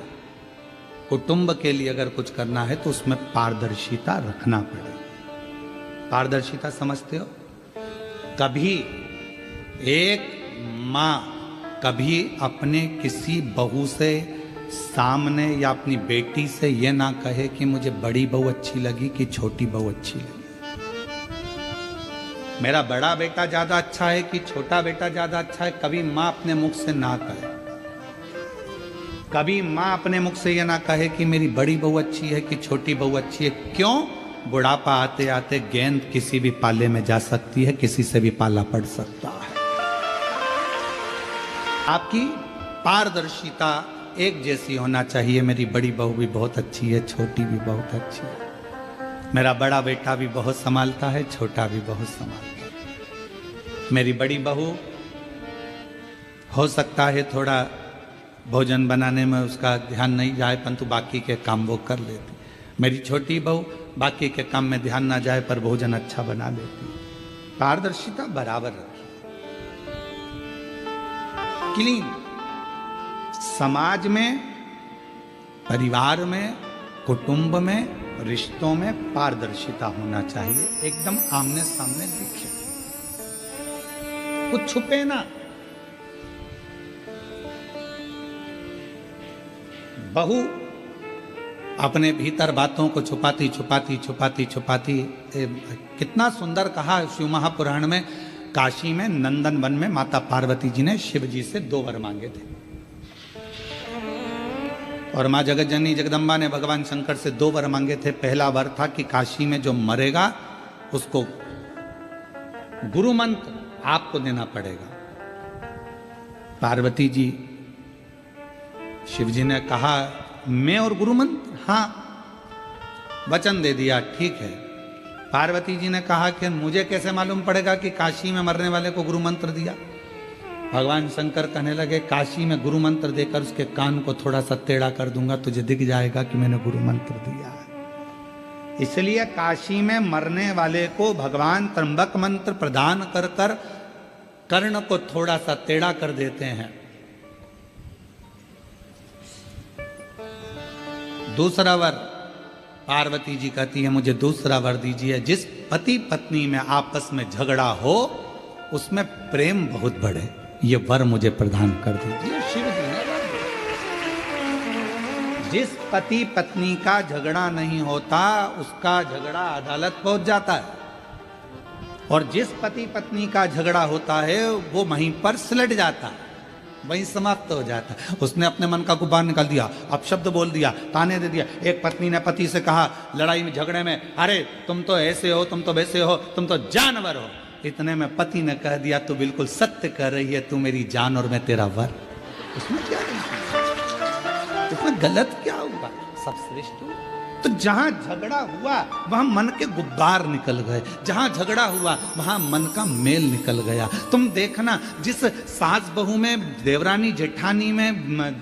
कुटुंब के लिए अगर कुछ करना है तो उसमें पारदर्शिता रखना पड़ेगा। पारदर्शिता समझते हो? कभी एक माँ कभी अपने किसी बहू से सामने या अपनी बेटी से ये ना कहे कि मुझे बड़ी बहू अच्छी लगी कि छोटी बहू अच्छी लगी, मेरा बड़ा बेटा ज्यादा अच्छा है कि छोटा बेटा ज्यादा अच्छा है। कभी माँ अपने मुख से ना कहे, कभी माँ अपने मुख से ये ना कहे कि मेरी बड़ी बहू अच्छी है कि छोटी बहू अच्छी है। क्यों? बुढ़ापा आते आते गेंद किसी भी पाले में जा सकती है, किसी से भी पाला पड़ सकता है। आपकी पारदर्शिता एक जैसी होना चाहिए। मेरी बड़ी बहू भी बहुत अच्छी है, छोटी भी बहुत अच्छी है, मेरा बड़ा बेटा भी बहुत संभालता है, छोटा भी बहुत संभालता है। मेरी बड़ी बहू हो सकता है थोड़ा भोजन बनाने में उसका ध्यान नहीं जाए, परंतु बाकी के काम वो कर लेती। मेरी छोटी बहू बाकी के काम में ध्यान ना जाए पर भोजन अच्छा बना लेती। पारदर्शिता बराबर रखी। क्लीन समाज में, परिवार में, कुटुंब में, रिश्तों में पारदर्शिता होना चाहिए। एकदम आमने सामने दिखे, कुछ छुपे ना। बहू अपने भीतर बातों को छुपाती छुपाती छुपाती छुपाती, कितना सुंदर कहा शिव महापुराण में। काशी में नंदन वन में माता पार्वती जी ने शिव जी से 2 वर मांगे थे, और माँ जगत जननी जगदम्बा ने भगवान शंकर से 2 वर मांगे थे। पहला वर था कि काशी में जो मरेगा उसको गुरु मंत्र आपको देना पड़ेगा। पार्वती जी, शिव जी ने कहा मैं और गुरु मंत्र? हाँ, वचन दे दिया, ठीक है। पार्वती जी ने कहा कि मुझे कैसे मालूम पड़ेगा कि काशी में मरने वाले को गुरु मंत्र दिया? भगवान शंकर कहने लगे काशी में गुरु मंत्र देकर उसके कान को थोड़ा सा टेढ़ा कर दूंगा, तुझे दिख जाएगा कि मैंने गुरु मंत्र दिया है। इसलिए काशी में मरने वाले को भगवान त्र्यंबक मंत्र प्रदान कर कर कर्ण को थोड़ा सा टेढ़ा कर देते हैं। दूसरा वर पार्वती जी कहती है मुझे दूसरा वर दीजिए, जिस पति पत्नी में आपस में झगड़ा हो उसमें प्रेम बहुत बढ़े, ये वर मुझे प्रदान कर दीजिए। शिव जी ने जिस पति पत्नी का झगड़ा नहीं होता उसका झगड़ा अदालत पहुंच जाता है, और जिस पति पत्नी का झगड़ा होता है वो वहीं पर सिलट जाता है, वहीं समाप्त हो जाता है। उसने अपने मन का गुबार निकाल दिया, अपशब्द बोल दिया, ताने दे दिया। एक पत्नी ने पति से कहा लड़ाई में झगड़े में, अरे तुम तो ऐसे हो, तुम तो वैसे हो, तुम तो जानवर हो। इतने में पति ने कह दिया तू बिल्कुल सत्य कर रही है, तू मेरी जान और मैं तेरा वर। उसमें क्या उसमें गलत क्या हुआ? सब श्रेष्ठ हुआ। तो जहां झगड़ा हुआ वहां मन के गुब्बार निकल गए, जहां झगड़ा हुआ वहां मन का मेल निकल गया। तुम देखना जिस सास बहू में, देवरानी जेठानी में,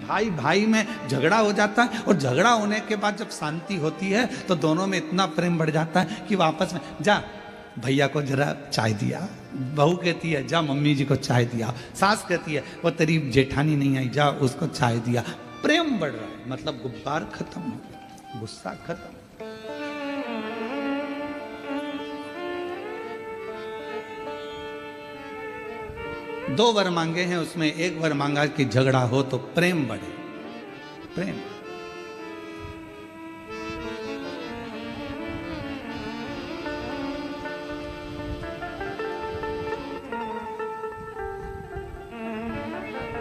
भाई भाई में झगड़ा हो जाता है, और झगड़ा होने के बाद जब शांति होती है तो दोनों में इतना प्रेम बढ़ जाता है कि वापस में जा भैया को जरा चाय दिया, बहू कहती है जा मम्मी जी को चाय दिया, सास कहती है वो तेरी जेठानी नहीं आई जा उसको चाय दिया। प्रेम बढ़ रहा है, मतलब गुब्बार खत्म हो गया, गुस्सा खत्म। दो वर मांगे हैं, उसमें एक वर मांगा कि झगड़ा हो तो प्रेम बढ़े। प्रेम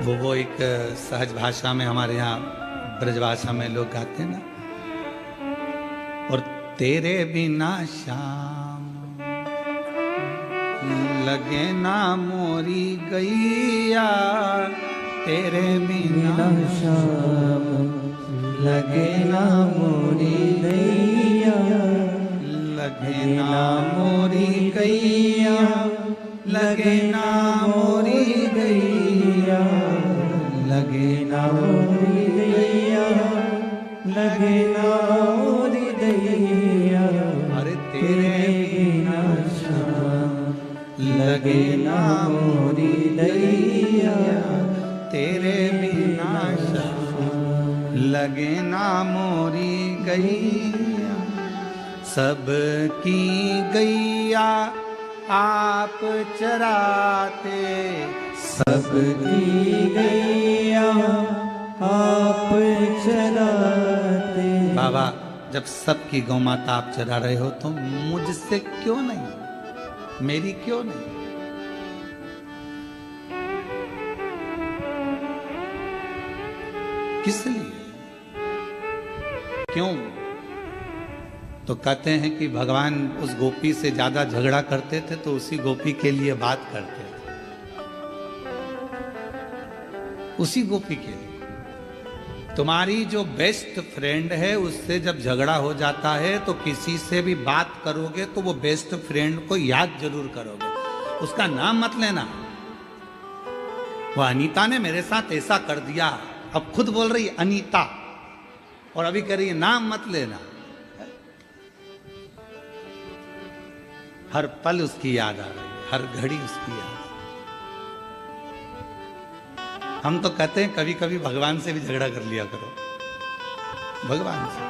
वो एक सहज भाषा में हमारे यहाँ ब्रजभाषा में लोग गाते हैं ना, और तेरे बिना शाम लगे ना मोरी गैया, तेरे बिना शाम लगे ना मोरी गैया, लगे ना मोरी गैया, लगे ना मोरी गैया, लगे ना मोरी गैया, लगे ना मोरी गैया। अरे तेरे बिना श्याम लगे ना मोरी गैया, तेरे बिना श्याम लगे ना मोरी गैया। सबकी गैया आप चराते, सबकी गैया आप चराते। बाबा जब सबकी गौ माता आप चरा रहे हो तो मुझसे क्यों नहीं, मेरी क्यों नहीं? किस लिए, क्यों? तो कहते हैं कि भगवान उस गोपी से ज्यादा झगड़ा करते थे तो उसी गोपी के लिए बात करते थे, उसी गोपी के लिए। तुम्हारी जो बेस्ट फ्रेंड है उससे जब झगड़ा हो जाता है तो किसी से भी बात करोगे तो वो बेस्ट फ्रेंड को याद जरूर करोगे, उसका नाम मत लेना। वो अनीता ने मेरे साथ ऐसा कर दिया, अब खुद बोल रही अनीता और अभी कह रही है नाम मत लेना। हर पल उसकी याद आ रही है, हर घड़ी उसकी याद। हम तो कहते हैं कभी कभी भगवान से भी झगड़ा कर लिया करो, भगवान से।